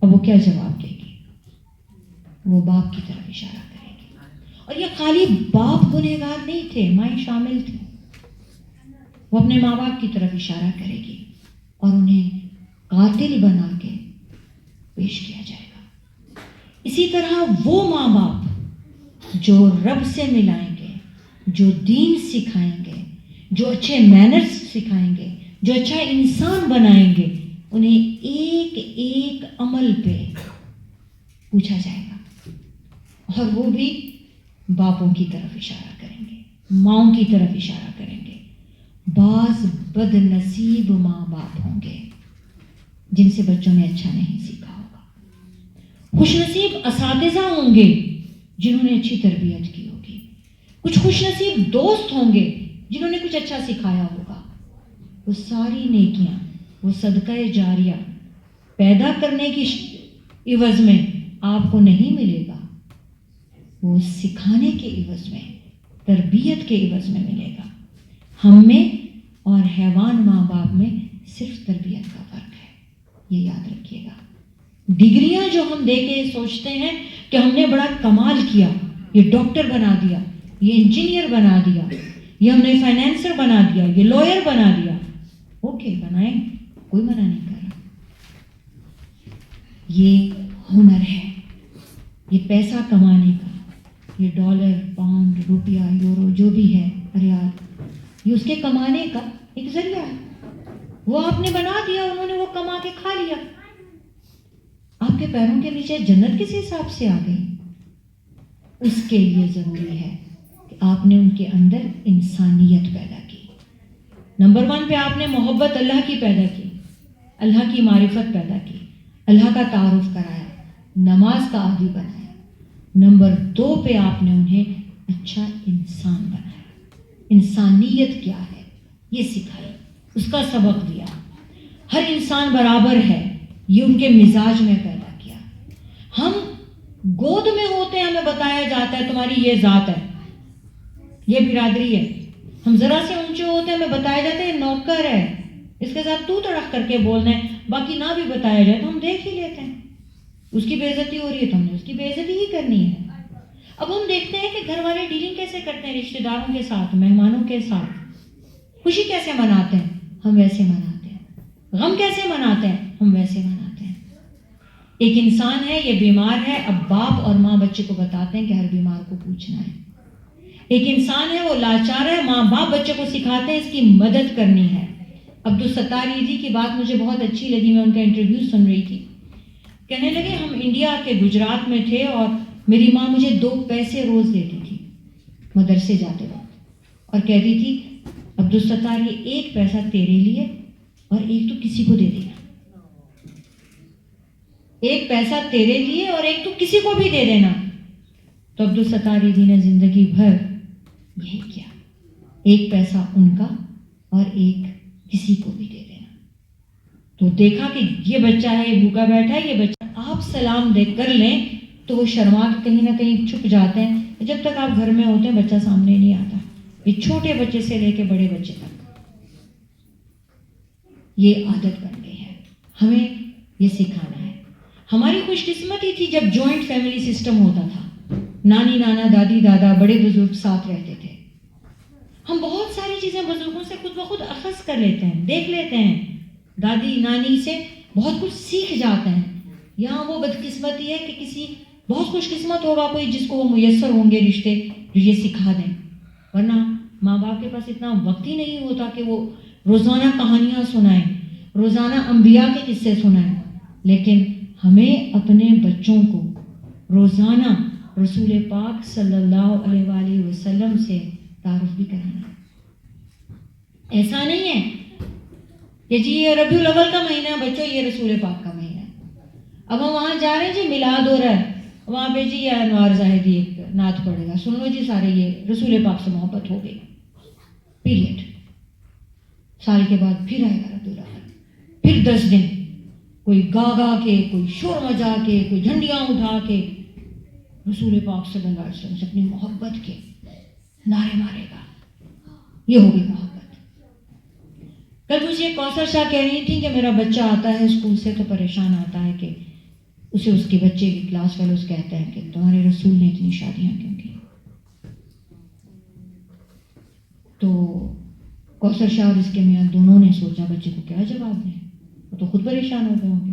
اور وہ کیا جواب دے گی؟ وہ باپ کی طرف اشارہ کرے گی. اور یہ خالی باپ گنہگار نہیں تھے، مائیں شامل تھیں. وہ اپنے ماں باپ کی طرف اشارہ کرے گی اور انہیں قاتل بنا کے پیش کیا جائے گا. اسی طرح وہ ماں باپ جو رب سے ملائیں گے، جو دین سکھائیں گے، جو اچھے مینرز سکھائیں گے، جو اچھا انسان بنائیں گے، انہیں ایک ایک عمل پہ پوچھا جائے گا، اور وہ بھی باپوں کی طرف اشارہ کریں گے، ماؤں کی طرف اشارہ کریں گے. بعض بد نصیب ماں باپ ہوں گے جن سے بچوں نے اچھا نہیں سیکھا ہوگا. خوش نصیب اساتذہ ہوں گے جنہوں نے اچھی تربیت کی ہوگی. کچھ خوش نصیب دوست ہوں گے جنہوں نے کچھ اچھا سکھایا ہوگا. وہ ساری نیکیاں، وہ صدقہ جاریہ پیدا کرنے کی عوض میں آپ کو نہیں ملے گا، وہ سکھانے کے عوض میں، تربیت کے عوض میں ملے گا. ہم میں اور حیوان ماں باپ میں صرف تربیت کا فرق ہے، یہ یاد رکھیے گا. ڈگریاں جو ہم دے کے سوچتے ہیں کہ ہم نے بڑا کمال کیا، یہ ڈاکٹر بنا دیا، یہ انجینئر بنا دیا، یہ ہم نے فائنینسر بنا دیا، یہ لائر بنا دیا، اوکے بنائیں، کوئی منع نہیں کر رہا. یہ ہنر ہے، یہ پیسہ کمانے کا، یہ ڈالر، پاؤنڈ، روپیہ، یورو جو بھی ہے، ریال، یہ اس کے کمانے کا ایک ذریعہ ہے. وہ آپ نے بنا دیا، انہوں نے وہ کما کے کھا لیا. آپ کے پیروں کے نیچے جنت کس حساب سے آ گئی؟ اس کے لیے ضروری ہے کہ آپ نے ان کے اندر انسانیت پیدا کی. نمبر 1 پہ آپ نے محبت اللہ کی پیدا کی، اللہ کی معرفت پیدا کی، اللہ کا تعارف کرایا، نماز کا عادی بنایا. نمبر 2 پہ آپ نے انہیں اچھا انسان بنایا. انسانیت کیا ہے یہ سکھائی، اس کا سبق دیا. ہر انسان برابر ہے یہ ان کے مزاج میں پیدا کیا. ہم گود میں ہوتے ہیں، ہمیں بتایا جاتا ہے تمہاری یہ ذات ہے، یہ برادری ہے. ہم ذرا سے اونچے ہوتے ہیں، ہمیں بتایا جاتا ہے یہ نوکر ہے، اس کے ساتھ تو تڑک کر کے بولنا ہے، باقی نہ بھی بتایا جائے تو ہم دیکھ ہی لیتے ہیں. اس کی بے عزتی ہو رہی ہے تو ہم نے اس کی بے عزتی ہی کرنی ہے. اب ہم دیکھتے ہیں کہ گھر والے ڈیلنگ کیسے کرتے ہیں رشتہ داروں کے ساتھ، مہمانوں کے ساتھ. خوشی کیسے مناتے ہیں، ہم ویسے مناتے ہیں. غم کیسے مناتے ہیں، ہم ویسے مناتے ہیں. ایک انسان ہے، یہ بیمار ہے، اب باپ اور ماں بچے کو بتاتے ہیں کہ ہر بیمار کو پوچھنا ہے. ایک انسان ہے، وہ لاچار ہے، ماں باپ بچے کو سکھاتے ہیں اس کی مدد کرنی ہے. عبدالستار جی کی بات مجھے بہت اچھی لگی، میں ان کا انٹرویو سن رہی تھی. کہنے لگے ہم انڈیا کے گجرات میں تھے اور میری ماں مجھے 2 پیسے روز دیتی تھی مدرسے جاتے وقت، اور کہتی تھی عبدالستار یہ 1 پیسہ تیرے لیے اور 1 تو کسی کو دے دینا. ایک پیسہ تیرے لیے اور ایک تو کسی کو بھی دے دینا. تو عبدالستار جی نے زندگی بھر یہی کیا, ایک پیسہ ان کا اور ایک کسی کو بھی دے دینا. تو دیکھا کہ یہ بچہ ہے, یہ بھوکا بیٹھا ہے, یہ بچہ, آپ سلام دے کر لیں تو وہ شرما کے کہیں نہ کہیں چھپ جاتے ہیں. جب تک آپ گھر میں ہوتے ہیں بچہ سامنے نہیں آتا. یہ چھوٹے بچے سے لے کے بڑے بچے تک یہ عادت بن گئی ہے. ہمیں یہ سکھانا ہے. ہماری خوش قسمتی تھی جب جوائنٹ فیملی سسٹم ہوتا تھا, نانی نانا دادی دادا بڑے بزرگ ساتھ رہتے تھے. ہم بہت ساری چیزیں بزرگوں سے خود بخود اخذ کر لیتے ہیں, دیکھ لیتے ہیں, دادی نانی سے بہت کچھ سیکھ جاتے ہیں. یہاں وہ بدقسمتی ہے کہ کسی بہت خوش قسمت ہوگا کوئی جس کو وہ میسر ہوں گے رشتے جو یہ سکھا دیں, ورنہ ماں باپ کے پاس اتنا وقت ہی نہیں ہوتا کہ وہ روزانہ کہانیاں سنائیں, روزانہ انبیاء کے قصے سنائیں. لیکن ہمیں اپنے بچوں کو روزانہ رسول پاک صلی اللہ علیہ وآلہ وسلم سے تعارف بھی کرانا. ایسا نہیں ہے کہ جی یہ ربیع الاول کا مہینہ ہے بچوں, یہ رسول پاک کا مہینہ ہے. اب ہم وہاں جا رہے ہیں جی میلاد ہو رہا ہے, وہاں پہ جی یہ انوار زاہدی ایک نعت پڑے گا, سن لو جی سارے, یہ رسول پاک سے محبت ہو گئی. پیریڈ. سال کے بعد پھر آئے گا ربیع الاول, پھر 10 دن کوئی گا گا کے, کوئی شور مچا کے, کوئی جھنڈیاں اٹھا کے رسول پاک صلی اللہ علیہ وسلم سے اپنی محبت کے نعرے مارے گا. یہ ہوگی محبت. کل مجھے کوثر شاہ کہہ رہی تھی کہ میرا بچہ آتا ہے اسکول سے تو پریشان آتا ہے کہ اسے اس کے بچے کی کلاس فیلوز کہتے ہیں کہ تمہارے رسول نے اتنی شادیاں کیوں کی. تو کوثر شاہ اور اس کے میاں دونوں نے سوچا بچے کو کیا جواب دیں, وہ تو خود پریشان ہو گئے ہوں گے.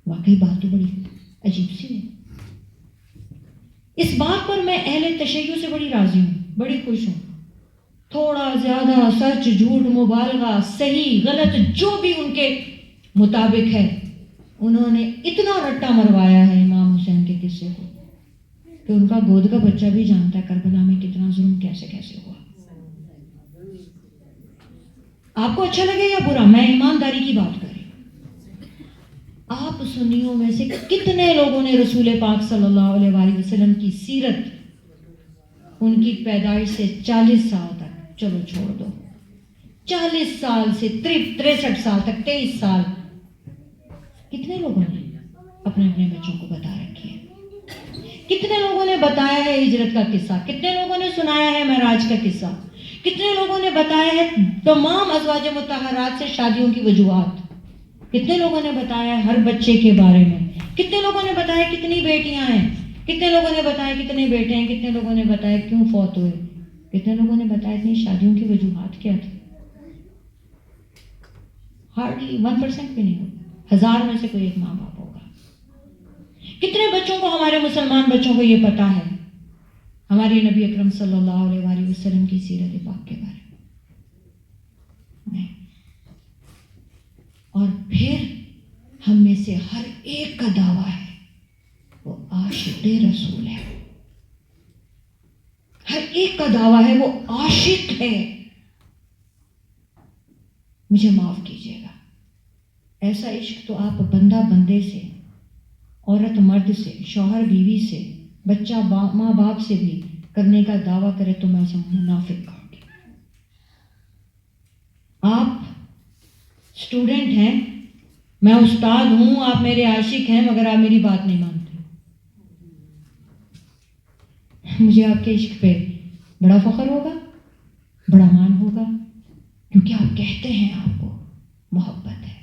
واقعی بات تو بڑی عجیب سی ہے. اس بات پر میں اہل تشیع سے بڑی راضی ہوں, بڑی خوش ہوں. تھوڑا زیادہ سچ جھوٹ مبالغہ صحیح غلط جو بھی ان کے مطابق ہے, انہوں نے اتنا رٹا مروایا ہے امام حسین کے قصے کو کہ ان کا گود کا بچہ بھی جانتا ہے کربلا میں کتنا ظلم کیسے کیسے ہوا. آپ کو اچھا لگے یا برا, میں ایمانداری کی بات کر رہی ہوں. آپ سنیوں میں سے کتنے لوگوں نے رسول پاک صلی اللہ علیہ وآلہ وسلم کی سیرت, ان کی پیدائش سے 40 سال تک, چلو چھوڑ دو 40 سال سے 63 سال تک 23 سال, کتنے لوگوں نے اپنے اپنے بچوں کو بتا رکھی ہے؟ کتنے لوگوں نے بتایا ہے ہجرت کا قصہ, کتنے لوگوں نے سنایا ہے معراج کا قصہ, کتنے لوگوں نے بتایا ہے تمام ازواج مطہرات سے شادیوں کی وجوہات, کتنے لوگوں نے بتایا ہے ہر بچے کے بارے میں, کتنے لوگوں نے بتایا کتنی بیٹیاں ہیں, کتنے لوگوں نے بتایا کتنے بیٹے ہیں, کتنے لوگوں نے بتایا کیوں فوت ہوئے, کتنے لوگوں نے بتایا اتنی شادیوں کی وجوہات کیا تھی. ہارڈلی 1% بھی نہیں ہوگا, 1000 میں سے کوئی ایک ماں باپ ہوگا. کتنے بچوں کو, ہمارے مسلمان بچوں کو یہ پتا ہے ہمارے نبی اکرم صلی اللہ علیہ وآلہ وسلم کی سیرت پاک کے بارے میں؟ نہیں. اور پھر ہم میں سے ہر ایک کا دعویٰ ہے وہ عاشق رسول ہے. ہر ایک کا دعویٰ ہے وہ عاشق ہے. مجھے معاف کیجیے گا, ایسا عشق تو آپ بندہ بندے سے, عورت مرد سے, شوہر بیوی سے, بچہ ماں باپ سے بھی کرنے کا دعویٰ کرے تو میں اسے منافق کہوں گی. آپ اسٹوڈنٹ ہیں, میں استاد ہوں, آپ میرے عاشق ہیں, مگر آپ میری بات نہیں مانتے. مجھے آپ کے عشق پہ بڑا فخر ہوگا, بڑا مان ہوگا, کیونکہ آپ کہتے ہیں آپ کو محبت ہے.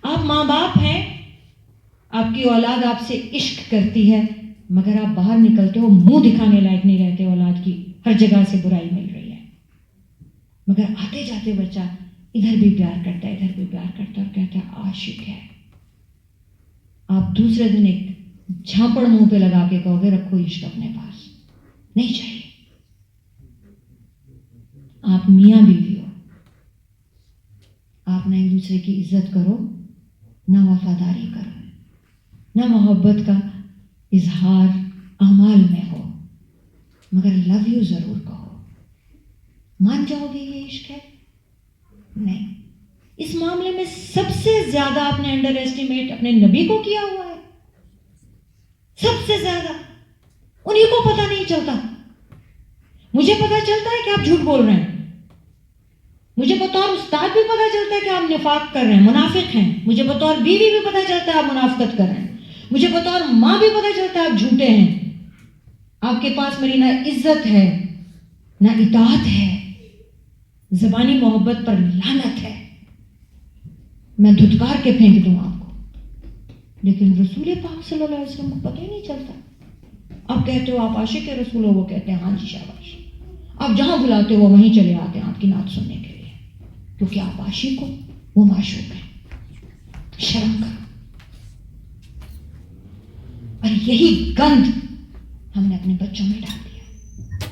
آپ ماں باپ ہیں, آپ کی اولاد آپ سے عشق کرتی ہے, مگر آپ باہر نکلتے ہو منہ دکھانے لائق نہیں رہتے, اولاد کی ہر جگہ سے برائی مل رہی ہے, مگر آتے جاتے بچہ ادھر بھی پیار کرتا ہے, ادھر بھی پیار کرتا ہے اور کہتا ہے عاشق ہے. آپ دوسرے دن ایک جھانپڑ منہ پہ لگا کے کہو گے رکھو عشق اپنے پاس, نہیں چاہیے. آپ میاں بیوی ہو, آپ نہ ایک دوسرے کی عزت کرو, نہ وفاداری کرو, نہ محبت کا اظہار اعمال میں ہو, مگر لو یو ضرور کہو. مان جاؤ گے یہ عشق ہے؟ نہیں. اس معاملے میں سب سے زیادہ آپ نے انڈر ایسٹیمیٹ اپنے نبی کو کیا ہوا ہے. سب سے زیادہ انہیں کو پتہ نہیں چلتا. مجھے پتا چلتا ہے کہ آپ جھوٹ بول رہے ہیں. مجھے بطور استاد بھی پتا چلتا ہے کہ آپ نفاق کر رہے ہیں, منافق ہیں. مجھے بطور بیوی بھی پتا چلتا ہے آپ منافقت کر رہے ہیں. مجھے بطور ماں بھی پتا چلتا ہے آپ جھوٹے ہیں. آپ کے پاس میری نہ عزت ہے نہ اطاعت ہے, زبانی محبت پر لعنت ہے. میں دھتکار کے پھینک دوں آپ کو, لیکن رسول پاک صلی اللہ علیہ وسلم کو پتہ ہی نہیں چلتا. آپ کہتے ہو آپ عاشق رسول ہو, وہ کہتے ہیں ہاں جی شاباش. آپ جہاں بلاتے ہو وہیں چلے آتے ہیں آپ کی نعت سننے کے لیے, کیونکہ آپ عاشق ہو, وہ معشوق ہے. شرم کرو. اور یہی گند ہم نے اپنے بچوں میں ڈال دیا.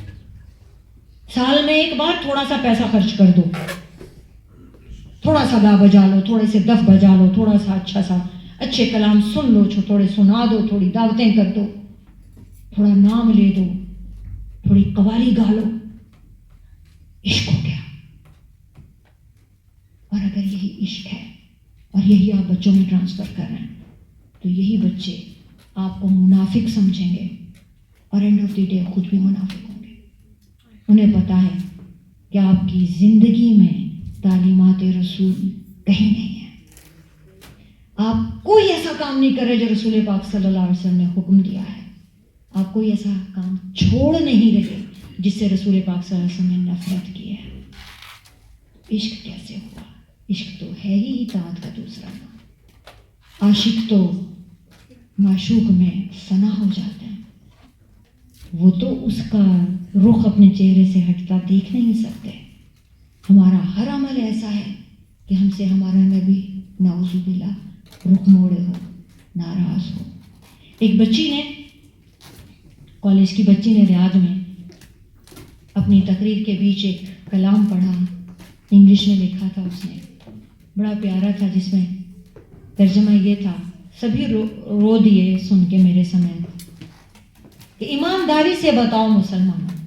سال میں ایک بار تھوڑا سا پیسہ خرچ کر دو, تھوڑا سا گا بجا لو, تھوڑے سے دف بجا لو, تھوڑا سا اچھے کلام سن لو, تھوڑے سنا دو, تھوڑی دعوتیں کر دو, تھوڑا نام لے دو, تھوڑی قوالی گا لو. عشق ہو گیا. اور اگر یہی عشق ہے اور یہی آپ بچوں میں ٹرانسفر کر رہے ہیں, تو یہی بچے آپ کو منافق سمجھیں گے اور اینڈ آف دی ڈے خود بھی منافق ہوں گے. انہیں پتا ہے کہ آپ کی زندگی میں تعلیمات رسول کہیں نہیں ہے. آپ کوئی ایسا کام نہیں کر رہے جو رسول پاک صلی اللہ علیہ وسلم نے حکم دیا ہے. آپ کوئی ایسا کام چھوڑ نہیں رہے جس سے رسول پاک صلی اللہ علیہ وسلم نے نفرت کی ہے. عشق کیسے ہوا؟ عشق تو ہے ہی اطاعت کا دوسرا نام. عاشق تو معشوق میں فنا ہو جاتے ہیں. وہ تو اس کا رخ اپنے چہرے سے ہٹتا دیکھ نہیں سکتے. ہمارا ہر عمل ایسا ہے کہ ہم سے ہمارا نبی نعوذ باللہ رخ موڑے ہو, ناراض ہو. ایک بچی نے, کالج کی بچی نے ریاض میں اپنی تقریر کے بیچ ایک کلام پڑھا, انگلش میں لکھا تھا اس نے, بڑا پیارا تھا, جس میں ترجمہ یہ تھا, سبھی رو دیے سن کے میرے سمیت, کہ ایمانداری سے بتاؤ مسلمانوں,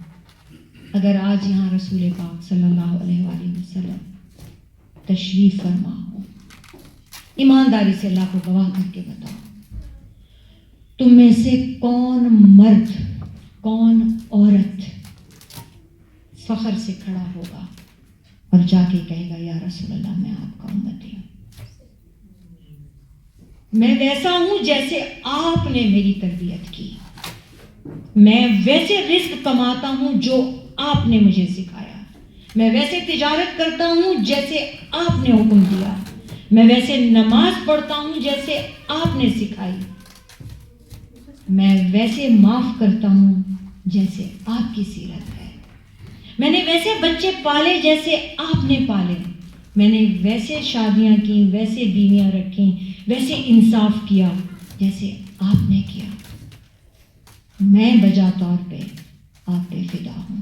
اگر آج یہاں رسول پاک صلی اللہ علیہ وآلہ وسلم تشریف فرما ہو, ایمانداری سے اللہ کو گواہ کر کے بتاؤ, تم میں سے کون مرد کون عورت فخر سے کھڑا ہوگا اور جا کے کہے گا یا رسول اللہ میں آپ کا امتی ہوں, میں ویسا ہوں جیسے آپ نے میری تربیت کی, میں ویسے رزق کماتا ہوں جو آپ نے مجھے سکھایا, میں ویسے تجارت کرتا ہوں جیسے آپ نے حکم دیا, میں ویسے نماز پڑھتا ہوں جیسے آپ نے سکھائی, میں ویسے معاف کرتا ہوں جیسے آپ کی سیرت ہے, میں نے ویسے بچے پالے جیسے آپ نے پالے, میں نے ویسے شادیاں کی, ویسے بیویاں رکھیں, ویسے انصاف کیا جیسے آپ نے کیا. میں بجا طور پہ آپ پہ فدا ہوں.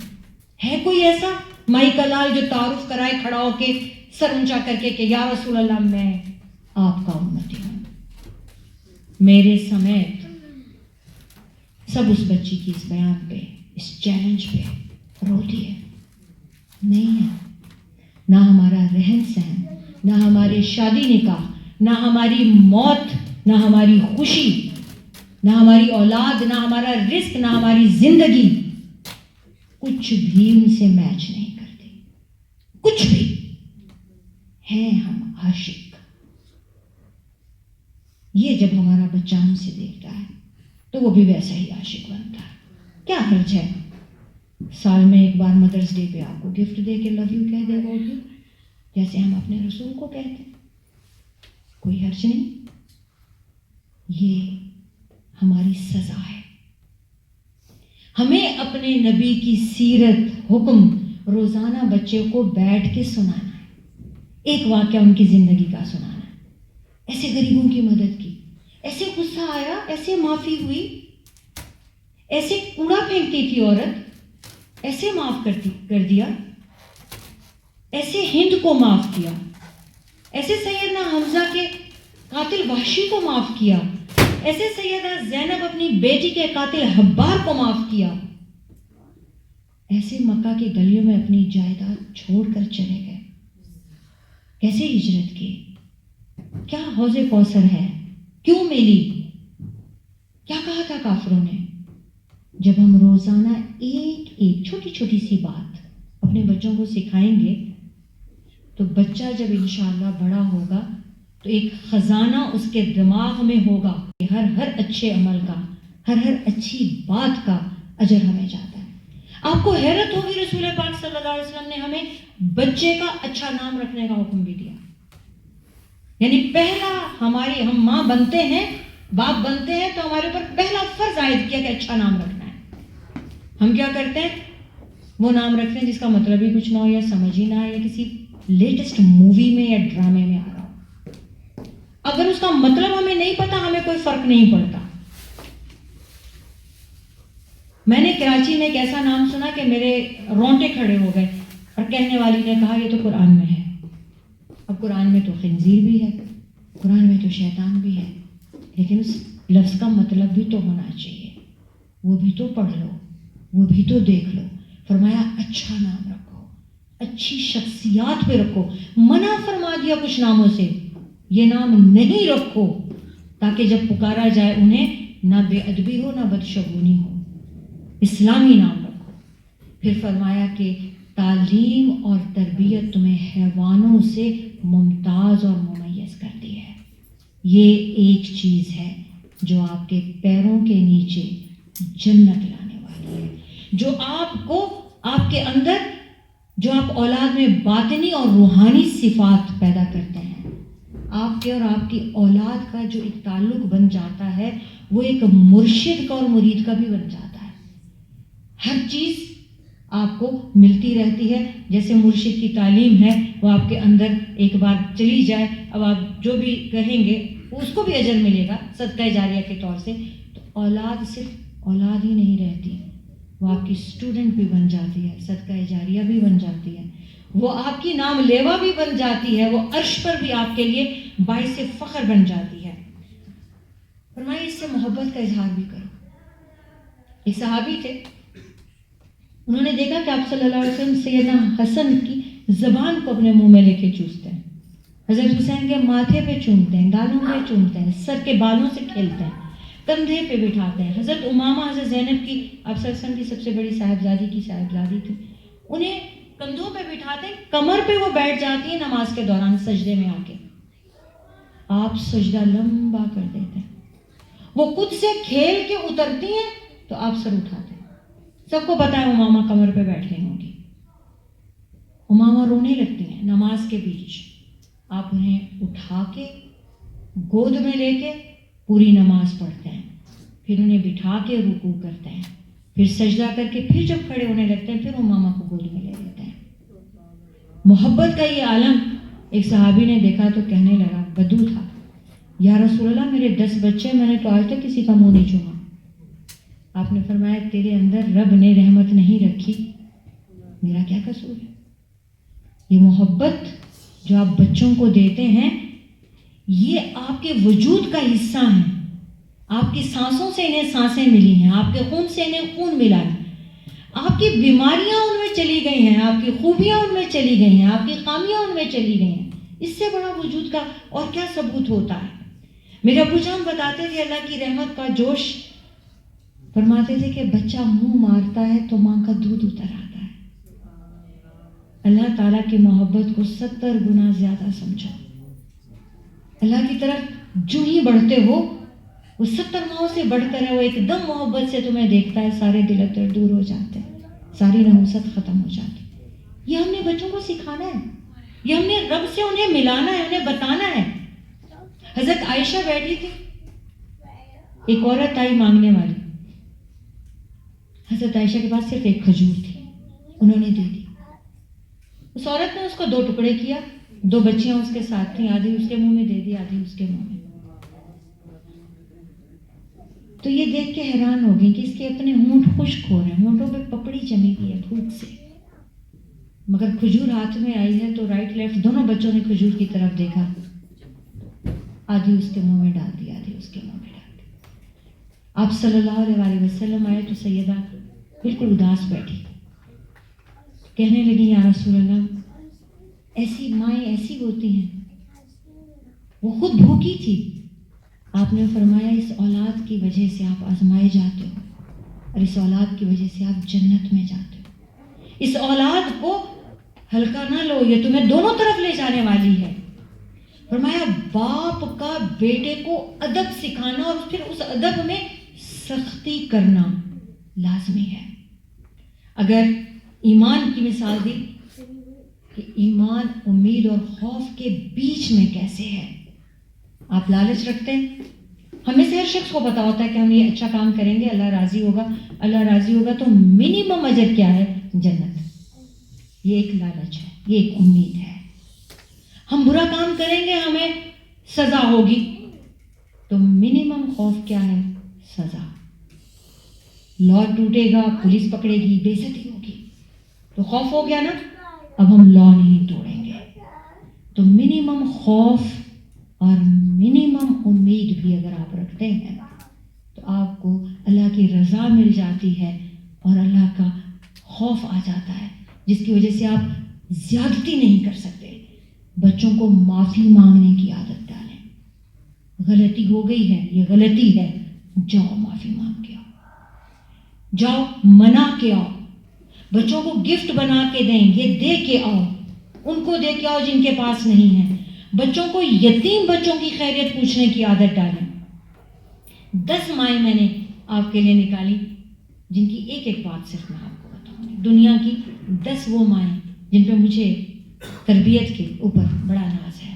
ہے کوئی ایسا مائی کلال جو تعارف کرائے کھڑا ہو کے سر اونچا کر کے کہ یا رسول اللہ میں آپ کا امتی ہوں؟ میرے سمیت سب اس بچی کی اس بیان پہ, اس چیلنج پہ رو دیے. نہیں ہے. نہ ہمارا رہن سہن, نہ ہمارے شادی نکاح, نہ ہماری موت, نہ ہماری خوشی, نہ ہماری اولاد, نہ ہمارا رزق, نہ ہماری زندگی, کچھ بھی ان سے میچ نہیں کرتے. کچھ بھی. ہیں ہم عاشق. یہ جب ہمارا بچہ ہم سے دیکھتا ہے تو وہ بھی ویسا ہی عاشق بنتا ہے. کیا حرج ہے سال میں ایک بار مدرس ڈے پہ آپ کو گفٹ دے کے لو یو کہہ دے گا, جیسے ہم اپنے رسول کو کہتے ہیں. کوئی حرج نہیں. یہ ہماری سزا ہے. ہمیں اپنے نبی کی سیرت, حکم روزانہ بچے کو بیٹھ کے سنانا ہے. ایک واقعہ ان کی زندگی کا سنانا ہے. ایسے غریبوں کی مدد کی, ایسے غصہ آیا, ایسے معافی ہوئی, ایسے کوڑا پھینکتی تھی عورت, ایسے معاف کر دیا, ایسے ہند کو معاف کیا, ایسے سیدنا حمزہ کے قاتل وحشی کو معاف کیا, ایسے سیدہ زینب اپنی بیٹی کے قاتل حبار کو معاف کیا, ایسے مکہ کی گلیوں میں اپنی جائیداد چھوڑ کر چلے گئے. کیسے ہجرت کی, کیا حوض کوثر ہے, کیوں ملی, کیا کہا تھا کافروں نے. جب ہم روزانہ ایک ایک چھوٹی چھوٹی سی بات اپنے بچوں کو سکھائیں گے تو بچہ جب انشاءاللہ بڑا ہوگا تو ایک خزانہ اس کے دماغ میں ہوگا کہ ہر اچھے عمل کا, ہر اچھی بات کا اجر ہمیں جاتا ہے. آپ کو حیرت ہوگی, رسول پاک صلی اللہ علیہ وسلم نے ہمیں بچے کا اچھا نام رکھنے کا حکم بھی دیا. یعنی پہلا ہم ماں بنتے ہیں, باپ بنتے ہیں تو ہمارے اوپر پہلا فرض عائد کیا کہ اچھا نام رکھنا ہے. ہم کیا کرتے ہیں, وہ نام رکھتے ہیں جس کا مطلب ہی کچھ نہ ہو, یا سمجھ ہی نہ آئے, یا کسی لیٹسٹ مووی میں یا ڈرامے میں آ رہا ہو. اگر اس کا مطلب ہمیں نہیں پتا, ہمیں کوئی فرق نہیں پڑتا. میں نے کراچی میں ایک ایسا نام سنا کہ میرے رونٹے کھڑے ہو گئے, اور کہنے والی نے کہا یہ تو قرآن میں ہے. اب قرآن میں تو خنزیر بھی ہے, قرآن میں تو شیطان بھی ہے, لیکن اس لفظ کا مطلب بھی تو ہونا چاہیے, وہ بھی تو پڑھ لو, وہ بھی تو دیکھ لو. فرمایا اچھا نام رکھو, اچھی شخصیات پہ رکھو. منع فرما دیا کچھ ناموں سے, یہ نام نہیں رکھو تاکہ جب پکارا جائے انہیں نہ بے ادبی ہو نہ بدشگونی ہو. اسلامی نام رکھو. پھر فرمایا کہ تعلیم اور تربیت تمہیں حیوانوں سے ممتاز اور ممیز کرتی ہے. یہ ایک چیز ہے جو آپ کے پیروں کے نیچے جنت لانے والی ہے, جو آپ کو آپ کے اندر, جو آپ اولاد میں باطنی اور روحانی صفات پیدا کرتے ہیں. آپ کے اور آپ کی اولاد کا جو ایک تعلق بن جاتا ہے وہ ایک مرشد کا اور مرید کا بھی بن جاتا ہے. ہر چیز آپ کو ملتی رہتی ہے. جیسے مرشد کی تعلیم ہے وہ آپ کے اندر ایک بار چلی جائے, اب آپ جو بھی کہیں گے اس کو بھی اجر ملے گا صدقہ جاریہ کے طور سے. تو اولاد صرف اولاد ہی نہیں رہتی, وہ آپ کی اسٹوڈنٹ بھی بن جاتی ہے, صدقہ جاریہ بھی بن جاتی ہے, وہ آپ کی نام لیوا بھی بن جاتی ہے, وہ عرش پر بھی آپ کے لیے باعث فخر بن جاتی ہے. فرمائے اس سے محبت کا اظہار بھی کرو. ایک صحابی تھے, انہوں نے دیکھا کہ آپ صلی اللہ علیہ وسلم سیدنا حسن کی زبان کو اپنے منہ میں لے کے چوستے ہیں, حضرت حسین کے ماتھے پہ چومتے ہیں, گالوں پہ چومتے ہیں, سر کے بالوں سے کھیلتے ہیں, کندھے پہ بٹھاتے ہیں. حضرت امامہ حضرت زینب کی, آپ صلی اللہ علیہ وسلم کی سب سے بڑی صاحبزادی کی صاحبزادی تھی, انہیں کندھوں پہ بٹھاتے ہیں, کمر پہ وہ بیٹھ جاتی ہیں نماز کے دوران سجدے میں آ کے. آپ سجدہ لمبا کر دیتے ہیں, وہ خود سے کھیل کے اترتی ہیں تو آپ سر اٹھاتے ہیں. سب کو پتا ہے امامہ کمر پہ بیٹھ گئی ہوں گی. امامہ رونے لگتی ہیں نماز کے بیچ, آپ انہیں اٹھا کے گود میں لے کے پوری نماز پڑھتے ہیں, پھر انہیں بٹھا کے رکوع کرتے ہیں, پھر سجدہ کر کے پھر جب کھڑے ہونے لگتے ہیں پھر امامہ کو گود میں لے لیتے ہیں. محبت کا یہ عالم. ایک صحابی نے دیکھا تو کہنے لگا, بدو تھا, یا رسول اللہ میرے 10 بچے, میں نے تو آج تک کسی کا منہ نہیں چوما. آپ نے فرمایا تیرے اندر رب نے رحمت نہیں رکھی, میرا کیا قصور ہے. یہ محبت جو آپ بچوں کو دیتے ہیں یہ آپ کے وجود کا حصہ ہیں. آپ کی سانسوں سے انہیں سانسیں ملی ہیں, آپ کے خون سے انہیں خون ملا ہے, آپ کی بیماریاں ان میں چلی گئی ہیں, آپ کی خوبیاں ان میں چلی گئی ہیں, آپ کی خامیاں ان میں چلی گئی ہیں. اس سے بڑا وجود کا اور کیا ثبوت ہوتا ہے. میرے ابو جان بتاتے تھے اللہ کی رحمت کا جوش, فرماتے تھے کہ بچہ منہ مارتا ہے تو ماں کا دودھ اتر آتا ہے. اللہ تعالیٰ کی محبت کو 70 گنا زیادہ سمجھو. اللہ کی طرف جو ہی بڑھتے ہو وہ 70 ماؤں سے بڑھ کر ہے. وہ ایک دم محبت سے تمہیں دیکھتا ہے, سارے دل اتر دور ہو جاتے ہیں, ساری نحوست ختم ہو جاتی. یہ ہم نے بچوں کو سکھانا ہے, یہ ہم نے رب سے انہیں ملانا ہے, انہیں بتانا ہے. حضرت عائشہ بیٹھی تھی, ایک عورت آئی مانگنے والی. حضرت عائشہ کے پاس صرف ایک کھجور تھی, انہوں نے دے دی. اس عورت نے اس کو 2 ٹکڑے کیا, 2 بچیاں اس کے ساتھ تھیں, آدھی اس کے منہ میں دے دی, آدھی اس کے منہ میں. تو یہ دیکھ کے حیران ہو گئی کہ اس کے اپنے ہونٹ خشک ہو رہے ہیں, ہونٹوں پہ پپڑی جمی ہوئی ہے بھوک سے, مگر کھجور ہاتھ میں آئی ہے تو رائٹ لیفٹ دونوں بچوں نے کھجور کی طرف دیکھا, آدھی اس کے منہ میں ڈال دی, آدھی اس کے منہ میں ڈال دی. آپ صلی اللہ علیہ وسلم آئے تو سیدہ بالکل اداس بیٹھی, کہنے لگی یا رسول اللہ ایسی مائیں ایسی ہوتی ہیں، وہ خود بھوکی تھی، آپ نے فرمایا اس اولاد کی وجہ سے آپ آزمائے جاتے ہو اور اس اولاد کی وجہ سے آپ جنت میں جاتے ہو. اس اولاد کو ہلکا نہ لو، یہ تمہیں دونوں طرف لے جانے والی ہے. فرمایا باپ کا بیٹے کو ادب سکھانا اور پھر اس ادب میں سختی کرنا لازمی ہے. اگر ایمان کی مثال دی کہ ایمان امید اور خوف کے بیچ میں کیسے ہے. آپ لالچ رکھتے ہیں، ہمیں سے ہر شخص کو پتا ہوتا ہے کہ ہم یہ اچھا کام کریں گے اللہ راضی ہوگا، اللہ راضی ہوگا تو منیمم اجر کیا ہے؟ جنت. یہ ایک لالچ ہے، یہ ایک امید ہے. ہم برا کام کریں گے ہمیں سزا ہوگی، تو منیمم خوف کیا ہے؟ سزا. لا ٹوٹے گا، پولیس پکڑے گی، بے عزتی ہوگی، تو خوف ہو گیا نا. اب ہم لا نہیں توڑیں گے. تو منیمم خوف اور منیمم امید بھی اگر آپ رکھتے ہیں تو آپ کو اللہ کی رضا مل جاتی ہے اور اللہ کا خوف آ جاتا ہے، جس کی وجہ سے آپ زیادتی نہیں کر سکتے. بچوں کو معافی مانگنے کی عادت ڈالیں. غلطی ہو گئی ہے، یہ غلطی ہے، جاؤ معافی مانگ کے آؤ، جاؤ منا کے آؤ. بچوں کو گفٹ بنا کے دیں، یہ دے کے آؤ، ان کو دے کے آؤ جن کے پاس نہیں ہے. بچوں کو یتیم بچوں کی خیریت پوچھنے کی عادت ڈالیں. 10 مائیں میں نے آپ کے لیے نکالی جن کی ایک ایک بات صرف میں آپ کو بتاؤں گی. دنیا کی 10 وہ مائیں جن پہ مجھے تربیت کے اوپر بڑا ناز ہے.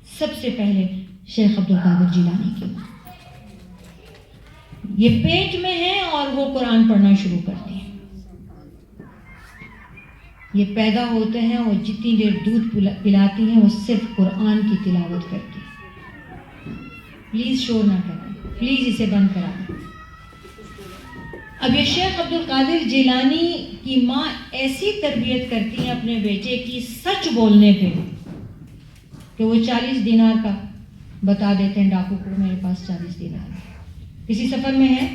سب سے پہلے شیخ عبد القادر جیلانی کی ماں. یہ پیٹ میں ہے اور وہ قرآن پڑھنا شروع کرتی ہیں. یہ پیدا ہوتے ہیں اور جتنی دیر دودھ پلاتی ہیں وہ صرف قرآن کی تلاوت کرتی ہیں. پلیز شور نہ کریں، پلیز اسے بند کرا دیں. اب یہ شیخ عبد القادر جیلانی کی ماں ایسی تربیت کرتی ہیں اپنے بیٹے کی سچ بولنے پہ کہ وہ 40 دینار کا بتا دیتے ہیں ڈاکو کو میرے پاس 40 دینار ہے. کسی سفر میں ہے،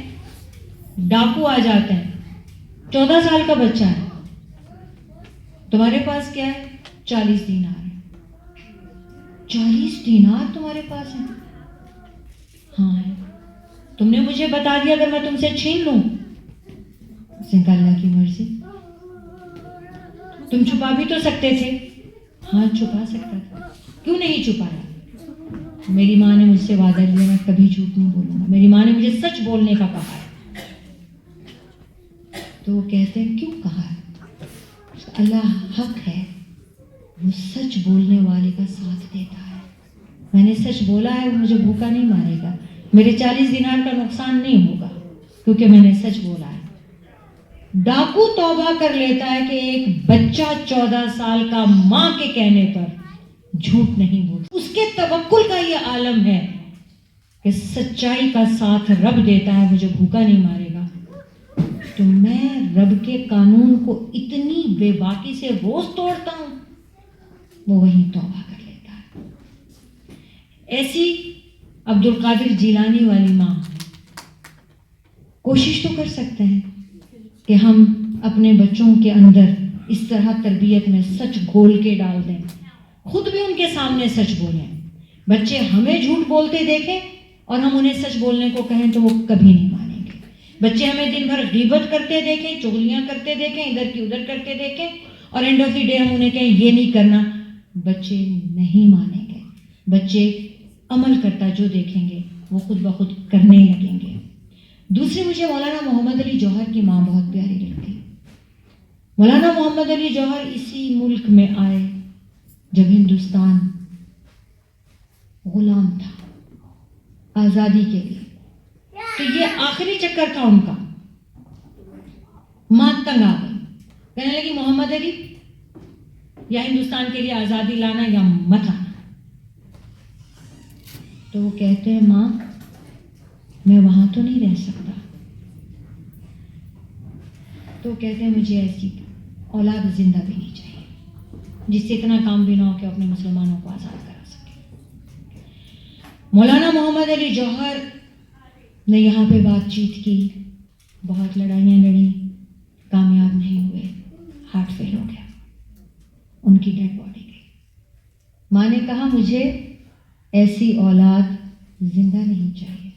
ڈاکو آ جاتے ہیں، 14 سال کا بچہ ہے، تمہارے پاس کیا ہے؟ 40 دینار ہے. 40 دینار تمہارے پاس ہے؟ ہاں ہے. تم نے مجھے بتا دیا اگر میں تم سے چھین لوں. اس نے کہا اللہ کی مرضی. تم چھپا بھی تو سکتے تھے. ہاں چھپا سکتا تھا. کیوں نہیں چھپایا؟ میری ماں نے مجھ سے وعدہ لیا میں کبھی جھوٹ نہیں بولوں گا. میری ماں نے مجھے سچ بولنے کا کہا ہے. تو وہ کہتے ہیں کیوں کہا ہے؟ اللہ حق ہے، وہ سچ بولنے والے کا ساتھ دیتا ہے. میں نے سچ بولا ہے، وہ مجھے بھوکا نہیں مارے گا، میرے 40 دینار کا نقصان نہیں ہوگا کیونکہ میں نے سچ بولا ہے. ڈاکو توبہ کر لیتا ہے کہ ایک بچہ 14 سال کا ماں کے کہنے پر جھوٹ نہیں بولتا. اس کے توکل کا یہ عالم ہے کہ سچائی کا ساتھ رب دیتا ہے، مجھے بھوکا نہیں مارے گا. تو میں رب کے قانون کو اتنی بے باکی سے روز توڑتا ہوں، وہ وہیں توبہ کر لیتا ہے. ایسی عبد القادر جیلانی والی ماں. کوشش تو کر سکتے ہیں کہ ہم اپنے بچوں کے اندر اس طرح تربیت میں سچ گھول کے ڈال دیں، خود بھی ان کے سامنے سچ بولیں. بچے ہمیں جھوٹ بولتے دیکھیں اور ہم انہیں سچ بولنے کو کہیں تو وہ کبھی نہیں مانیں گے. بچے ہمیں دن بھر غیبت کرتے دیکھیں، چغلیاں کرتے دیکھیں، ادھر کی ادھر کرتے دیکھیں اور اینڈ آف دی ڈے ہم انہیں کہیں یہ نہیں کرنا، بچے نہیں مانیں گے. بچے عمل کرتا جو دیکھیں گے وہ خود بخود کرنے لگیں گے. دوسری مجھے مولانا محمد علی جوہر کی ماں بہت پیاری لگتی. مولانا محمد علی جوہر اسی ملک میں آئے جب ہندوستان غلام تھا آزادی کے لیے. تو یہ آخری چکر تھا ان کا. ماں تنگ آ گئی، کہنے لگی محمد علی یا ہندوستان کے لیے آزادی لانا یا مت آنا. تو وہ کہتے ہیں ماں میں وہاں تو نہیں رہ سکتا. تو کہتے ہیں مجھے ایسی اولاد زندہ بھی نہیں چاہیے جس سے اتنا کام بھی نہ ہو کہ اپنے مسلمانوں کو آزاد کرا سکے. مولانا محمد علی جوہر نے یہاں پہ بات چیت کی، بہت لڑائیاں لڑیں، کامیاب نہیں ہوئے، ہارٹ فیل ہو گیا، ان کی ڈیڈ باڈی گئی. ماں نے کہا مجھے ایسی اولاد زندہ نہیں چاہیے،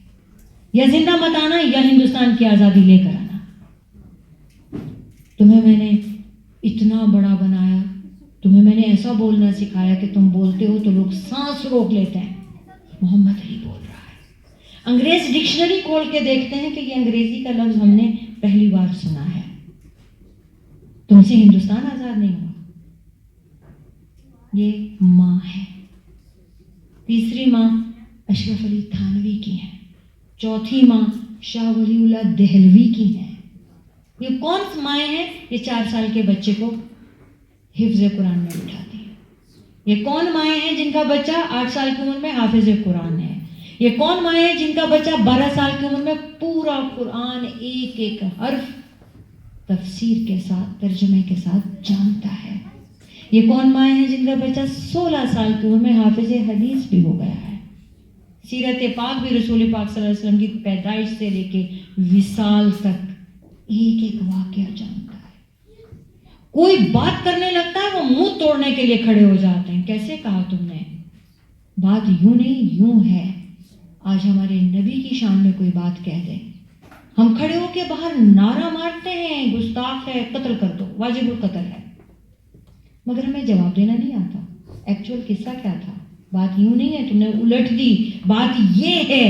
یا زندہ مت آنا یا ہندوستان کی آزادی لے کر آنا. تمہیں میں نے اتنا بڑا بنایا، تمہیں میں نے ایسا بولنا سکھایا کہ تم بولتے ہو تو لوگ سانس روک لیتے ہیں. محمد علی بول رہا ہے. انگریز ڈکشنری کھول کے دیکھتے ہیں کہ یہ انگریزی کا لفظ ہم نے پہلی بار سنا ہے. تم سے ہندوستان آزاد نہیں ہوا. یہ ماں ہے. تیسری ماں اشرف علی تھانوی کی ہیں. چوتھی ماں شاہ ولی اللہ دہلوی کی ہیں. یہ کون سی مائیں ہیں؟ یہ 4 سال کے بچے کو حفظ قرآن میں بٹھاتی ہیں. یہ کون مائیں ہیں جن کا بچہ 8 سال کی عمر میں حافظ قرآن ہے؟ یہ کون مائیں ہیں جن کا بچہ 12 سال کی عمر میں پورا قرآن ایک ایک حرف تفسیر کے ساتھ ترجمے کے ساتھ جانتا ہے؟ یہ کون مائیں ہیں جن کا بچہ 16 سال کی عمر میں حافظ حدیث بھی ہو گیا ہے؟ سیرت پاک بھی رسول پاک صلی اللہ علیہ وسلم کی پیدائش سے لے کے وصال تک ایک ایک واقعہ جانتا ہے. کوئی بات کرنے لگتا ہے وہ منہ توڑنے کے لیے کھڑے ہو جاتے ہیں. کیسے کہا تم نے؟ بات یوں نہیں یوں ہے. آج ہمارے نبی کی شان میں کوئی بات کہہ دے، ہم کھڑے ہو کے باہر نعرہ مارتے ہیں گستاخ ہے، قتل کر دو، واجب القتل ہے. مگر ہمیں جواب دینا نہیں آتا. ایکچوئل قصہ کیا تھا؟ بات یوں نہیں ہے، تم نے الٹ دی، بات یہ ہے.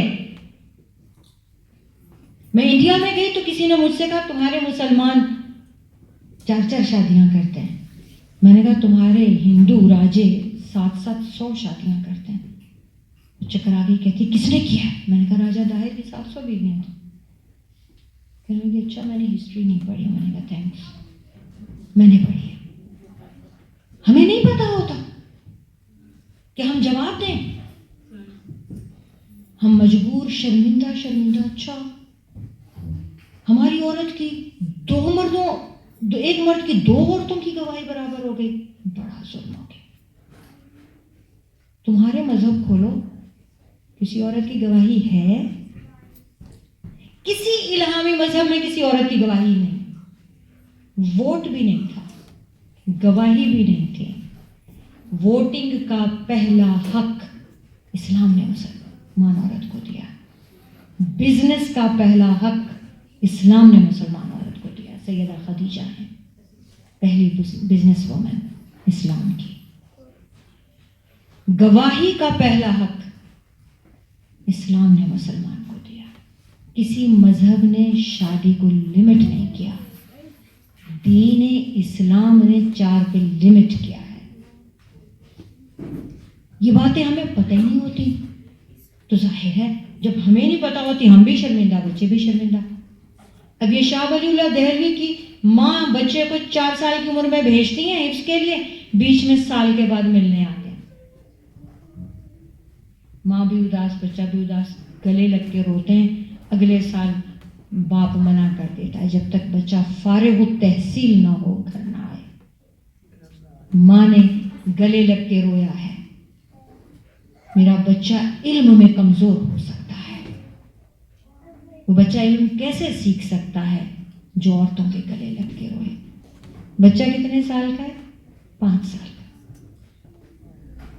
میں انڈیا میں گئی تو کسی نے مجھ سے کہا تمہارے مسلمان 4 شادیاں کرتے ہیں. میں نے کہا تمہارے ہندو راجے 700 شادیاں کرتے ہیں. چکر آ گئی، کہتی کس نے کیا ہے؟ میں نے کہا راجہ داہر کی 700 بیویاں تھیں. کہنے لگی اچھا میں نے ہسٹری نہیں پڑھی. میں نے کہا تھینکس، میں نے پڑھی ہے. ہمیں نہیں پتا ہوتا کہ ہم جواب دیں. ہم مجبور شرمندہ. اچھا ہماری عورت کی ایک مرد کی 2 عورتوں کی گواہی برابر ہو گئی. بڑا ظلم ہو گیا. تمہارے مذہب کھولو، کسی عورت کی گواہی ہے؟ کسی الہامی مذہب میں کسی عورت کی گواہی نہیں. ووٹ بھی نہیں تھا، گواہی بھی نہیں تھی. ووٹنگ کا پہلا حق اسلام نے مسلمان عورت کو دیا. بزنس کا پہلا حق اسلام نے مسلمان عورت کو دیا. سیدہ خدیجہ ہیں پہلی بزنس وومن اسلام کی. گواہی کا پہلا حق اسلام نے مسلمان کو دیا. کسی مذہب نے شادی کو لمٹ نہیں کیا. دین اسلام نے 4 پہ لمٹ کیا ہے. یہ باتیں ہمیں پتہ ہی نہیں ہوتی تو ظاہر ہے جب ہمیں نہیں پتا ہوتی ہم بھی شرمندہ، بچے بھی شرمندہ. اب یہ شاہ ولی اللہ دہلوی کی ماں بچے کو 4 سال کی عمر میں بھیجتی ہیں حفظ کے لیے، بیچ میں سال کے بعد ملنے آتے ہیں. ماں بھی اداس، بچہ بھی اداس، گلے لگ کے روتے ہیں. اگلے سال باپ منع کر دیتا ہے جب تک بچہ فارغ التحصیل نہ ہو گھر نہ آئے. ماں نے گلے لگ کے رویا ہے میرا بچہ علم میں کمزور ہو سکتا ہے. وہ بچہ علم کیسے سیکھ سکتا ہے جو عورتوں کے گلے لگ کے روئے. بچہ کتنے سال کا ہے؟ 5 سال کا.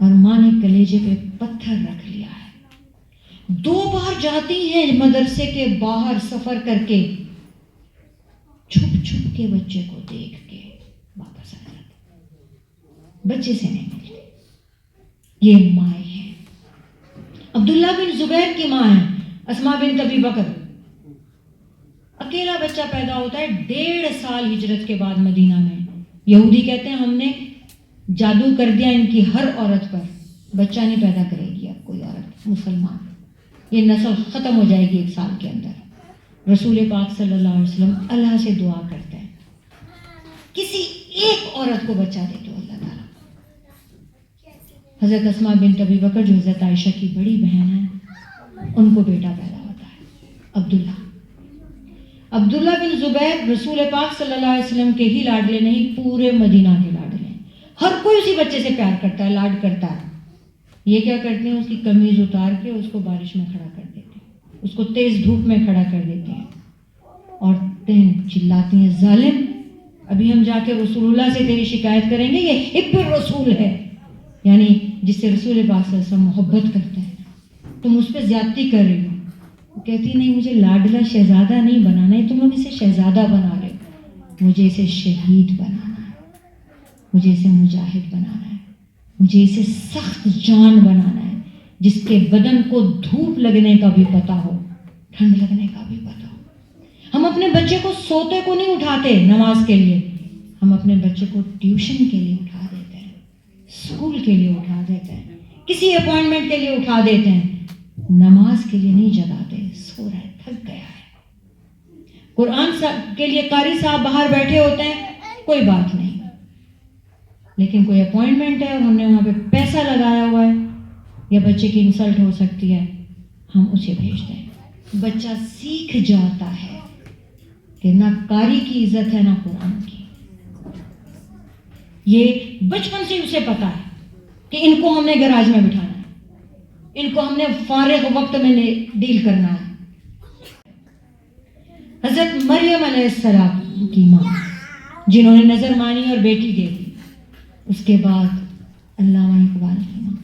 اور ماں نے کلیجے پہ پتھر رکھ لیا ہے. 2 بار جاتی ہیں مدرسے کے باہر سفر کر کے، چھپ چھپ کے بچے کو دیکھ کے واپس آ جاتی، بچے سے نہیں ملتی. یہ مائیں ہیں. عبداللہ بن زبیر کی ماں ہے اسماء بنت ابی بکر. اکیلا بچہ پیدا ہوتا ہے 1.5 سال ہجرت کے بعد مدینہ میں. یہودی کہتے ہیں ہم نے جادو کر دیا ان کی ہر عورت پر، بچہ نہیں پیدا کرے گی اب کوئی عورت مسلمان، یہ نسل ختم ہو جائے گی 1 سال کے اندر. رسول پاک صلی اللہ علیہ وسلم اللہ سے دعا کرتے ہیں کسی ایک عورت کو بچہ دے دو اللہ تعالیٰ. حضرت اسماء بنت ابی بکر جو حضرت عائشہ کی بڑی بہن ہے، ان کو بیٹا پیدا ہوتا ہے عبداللہ بن زبیر. رسول پاک صلی اللہ علیہ وسلم کے ہی لاڈلے نہیں، پورے مدینہ کے لاڈلے. ہر کوئی اسی بچے سے پیار کرتا ہے، لاڈ کرتا ہے. یہ کیا کرتے ہیں؟ اس کی قمیض اتار کے اس کو بارش میں کھڑا کر دیتے ہیں، اس کو تیز دھوپ میں کھڑا کر دیتے ہیں. عورتیں چلاتی ہیں ظالم، ابھی ہم جا کے رسول اللہ سے تیری شکایت کریں گے. یہ حب الرسول ہے، یعنی جس سے رسول پاک صلی اللہ علیہ وسلم محبت کرتے ہیں، تم اس پہ زیادتی کر رہی ہو. وہ کہتی نہیں، مجھے لاڈلا شہزادہ نہیں بنانا ہے، تم لوگ اسے شہزادہ بنا رہے ہو، مجھے اسے شہید بنانا ہے، مجھے اسے مجاہد بنانا ہے، مجھے اسے سخت جان بنانا ہے، جس کے بدن کو دھوپ لگنے کا بھی پتہ ہو، ٹھنڈ لگنے کا بھی پتہ ہو. ہم اپنے بچے کو سوتے کو نہیں اٹھاتے نماز کے لیے، ہم اپنے بچے کو ٹیوشن کے لیے اٹھا دیتے ہیں، اسکول کے لیے اٹھا دیتے ہیں، کسی اپوائنٹمنٹ کے لیے اٹھا دیتے ہیں، نماز کے لیے نہیں جگاتے. سو رہا ہے، تھک گیا ہے. قرآن کے لیے قاری صاحب باہر بیٹھے ہوتے ہیں، کوئی بات نہیں، لیکن کوئی اپوائنٹمنٹ ہے اور ہم نے وہاں پہ پیسہ لگایا ہوا ہے یا بچے کی انسلٹ ہو سکتی ہے، ہم اسے بھیج دیں. بچہ سیکھ جاتا ہے کہ نہ قاری کی عزت ہے نہ قرآن کی. یہ بچپن سے اسے پتا ہے کہ ان کو ہم نے گراج میں بٹھانا ہے، ان کو ہم نے فارغ وقت میں ڈیل کرنا ہے. حضرت مریم علیہ السلام کی ماں جنہوں نے نظر مانی اور بیٹی دے دی، اس کے بعد علامہ اقبال کی ماں.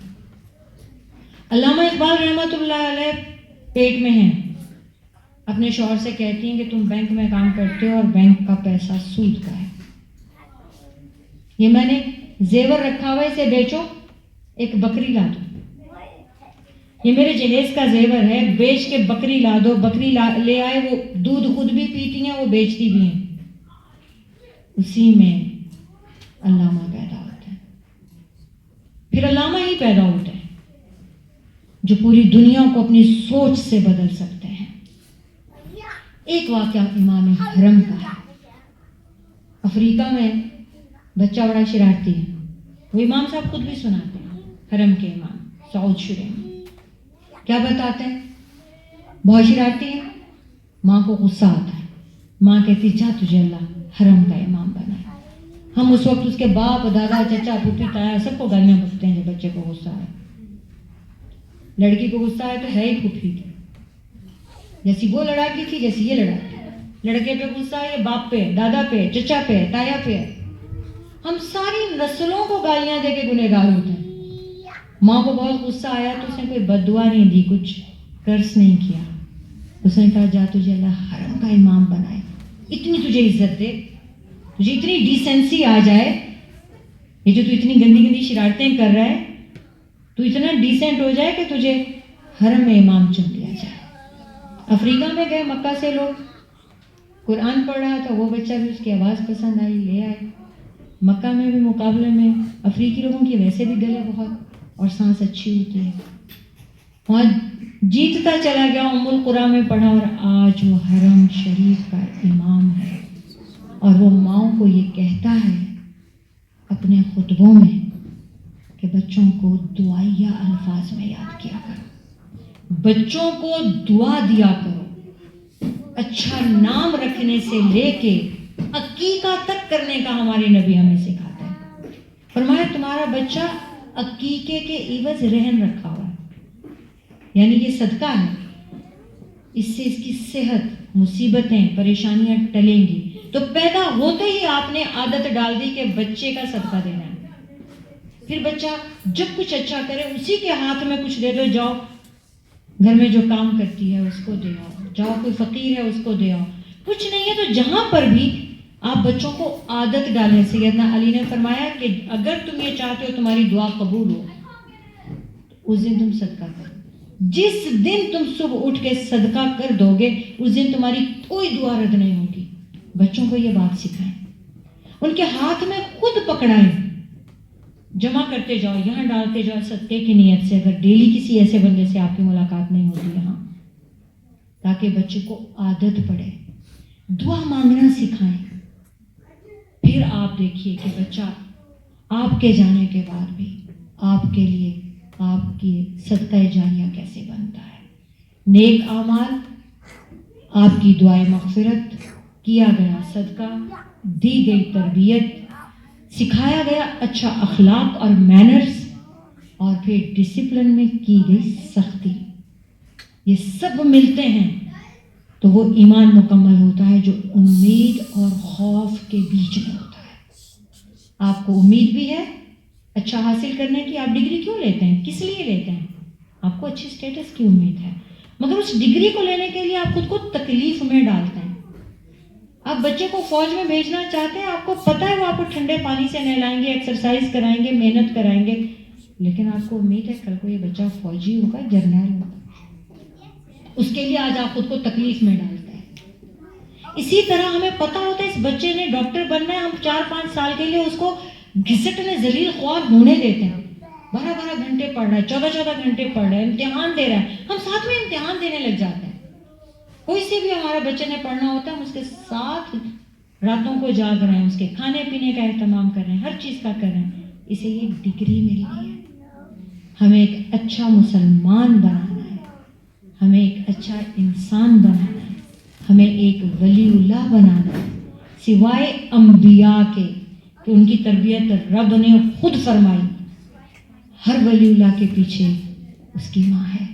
علامہ اقبال رحمۃ اللہ علیہ پیٹ میں ہیں، اپنے شوہر سے کہتی ہیں کہ تم بینک میں کام کرتے ہو اور بینک کا پیسہ سود کا ہے، یہ میں نے زیور رکھا ہوا ہے، اسے بیچو، ایک بکری لا دو. یہ میرے جہیز کا زیور ہے، بیچ کے بکری لا دو. بکری لے آئے، وہ دودھ خود بھی پیتی ہیں، وہ بیچتی بھی ہیں. اسی میں علامہ پیدا ہوتے ہیں. پھر علامہ ہی پیدا ہوتے ہیں جو پوری دنیا کو اپنی سوچ سے بدل سکتے ہیں. ایک واقعہ امام حرم کا ہے. افریقہ میں بچہ بڑا شرارتی ہے، وہ امام صاحب خود بھی سناتے ہیں، حرم کے امام سعود شریح میں کیا بتاتے ہیں. بہت شرارتی ہے، ماں کو غصہ آتا ہے، ماں کہتی جا تجھے اللہ حرم کا امام بنائے. ہم اس وقت اس کے باپ، دادا، چچا، پھوپھی، تایا سب کو گالیاں بکتے ہیں جب بچے کو غصہ آئے. لڑکی کو غصہ آئے تو ہے ہی پھوپھی تھی، جیسی وہ لڑاکی تھی جیسی یہ لڑاکی. لڑکے پہ غصہ آئے، باپ پہ، دادا پہ، چچا پہ، تایا پہ. ہم ساری نسلوں کو گالیاں دے کے گنہگار ہوتے ہیں. ماں کو بہت غصہ آیا تو اس نے کوئی بد دعا نہیں دی، کچھ قرض نہیں کیا. اس نے کہا جا تجھے اللہ حرم کا امام بنائے، اتنی تجھے عزت دے، تجھے اتنی ڈیسنسی آ جائے، یہ جو تو اتنی گندی گندی شرارتیں کر رہا ہے، تو اتنا ڈیسنٹ ہو جائے کہ تجھے حرم میں امام چن لیا جائے. افریقہ میں گئے، مکہ سے لوگ، قرآن پڑھ رہا تھا، وہ بچہ بھی اس کی آواز پسند آئی، لے آئے. مکہ میں بھی مقابلے میں افریقی لوگوں کی ویسے بھی گلے بہت اور سانس اچھی ہوتی ہے، وہاں جیتتا چلا گیا. ام القریٰ میں پڑھا اور آج وہ حرم شریف کا امام ہے. اور وہ ماؤں کو یہ کہتا ہے اپنے خطبوں میں کہ بچوں کو دعائیہ الفاظ میں یاد کیا کرو، بچوں کو دعا دیا کرو. اچھا نام رکھنے سے لے کے عقیقہ تک کرنے کا ہمارے نبی ہمیں سکھاتا ہے. فرمایا تمہارا بچہ عقیقے کے عوض رہن رکھا ہوا ہے، یعنی یہ صدقہ ہے، اس سے اس کی صحت، مصیبتیں، پریشانیاں ٹلیں گی. تو پیدا ہوتے ہی آپ نے عادت ڈال دی کہ بچے کا صدقہ دینا ہے. پھر بچہ جب کچھ اچھا کرے اسی کے ہاتھ میں کچھ دے دو، جاؤ گھر میں جو کام کرتی ہے اس کو دے آؤ، جاؤ کوئی فقیر ہے اس کو دے آؤ. کچھ نہیں ہے تو جہاں پر بھی آپ بچوں کو عادت ڈالیں. سیدنا علی نے فرمایا کہ اگر تم یہ چاہتے ہو تمہاری دعا قبول ہو، اس دن تم صدقہ کرو. جس دن تم صبح اٹھ کے صدقہ کر دو گے اس دن تمہاری کوئی دعا رد نہیں ہوگی. بچوں کو یہ بات سکھائیں، ان کے ہاتھ میں خود پکڑائیں، جمع کرتے جاؤ، یہاں ڈالتے جاؤ صدقے کی نیت سے. اگر ڈیلی کسی ایسے بندے سے آپ کی ملاقات نہیں ہوتی یہاں، تاکہ بچے کو عادت پڑے. دعا مانگنا سکھائیں. پھر آپ دیکھیے کہ بچہ آپ کے جانے کے بعد بھی آپ کے لیے آپ کی صدقہ جاریہ کیسے بنتا ہے. نیک اعمال، آپ کی دعائیں مغفرت، کیا گیا صدقہ، دی گئی تربیت، سکھایا گیا اچھا اخلاق اور مینرز، اور پھر ڈسپلن میں کی گئی سختی، یہ سب ملتے ہیں تو وہ ایمان مکمل ہوتا ہے جو امید اور خوف کے بیچ میں ہوتا ہے. آپ کو امید بھی ہے اچھا حاصل کرنے کی آپ ڈگری کیوں لیتے ہیں؟ کس لیے لیتے ہیں؟ آپ کو اچھی اسٹیٹس کی امید ہے، مگر اس ڈگری کو لینے کے لیے آپ خود کو تکلیف میں ڈالتے ہیں۔ آپ بچے کو فوج میں بھیجنا چاہتے ہیں، آپ کو پتہ ہے وہ آپ کو ٹھنڈے پانی سے نہلائیں گے، ایکسرسائز کرائیں گے، محنت کرائیں گے، لیکن آپ کو امید ہے کل کو یہ بچہ فوجی ہوگا، جرنیل ہوگا، اس کے لیے آج آپ خود کو تکلیف میں ڈالتے ہیں۔ اسی طرح ہمیں پتہ ہوتا ہے اس بچے نے ڈاکٹر بننا ہے، ہم 4-5 سال کے لیے اس کو گھسٹنے ذلیل خوار ہونے دیتے ہیں، 12 گھنٹے پڑھ رہا ہے، 14 گھنٹے پڑھ رہا ہے، امتحان دے رہا ہے، ہم ساتھ میں امتحان دینے لگ جاتے ہیں۔ کوئی سے بھی ہمارے بچے نے پڑھنا ہوتا ہے، ہم اس کے ساتھ راتوں کو جاگ رہے ہیں، اس کے کھانے پینے کا اہتمام کر رہے ہیں، ہر چیز کا کر رہے ہیں، اسے یہ ڈگری مل گئی ہے۔ ہمیں ایک اچھا مسلمان بنانا ہے، ہمیں ایک اچھا انسان بنانا ہے، ہمیں ایک ولی اللہ بنانا ہے، سوائے انبیاء کے کہ ان کی تربیت رب نے خود فرمائی۔ ہر ولی اللہ کے پیچھے اس کی ماں ہے۔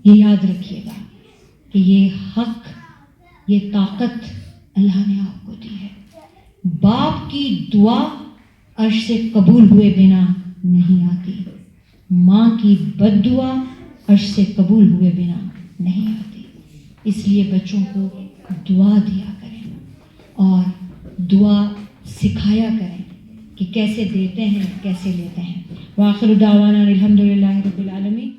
یہ یاد رکھیے گا کہ یہ حق، یہ طاقت اللہ نے آپ کو دی ہے۔ باپ کی دعا عرش سے قبول ہوئے بنا نہیں آتی، ماں کی بد دعا عرش سے قبول ہوئے بنا نہیں آتی۔ اس لیے بچوں کو دعا دیا کریں اور دعا سکھایا کریں کہ کیسے دیتے ہیں، کیسے لیتے ہیں۔ وآخر دعوانا الحمدللہ رب العالمین۔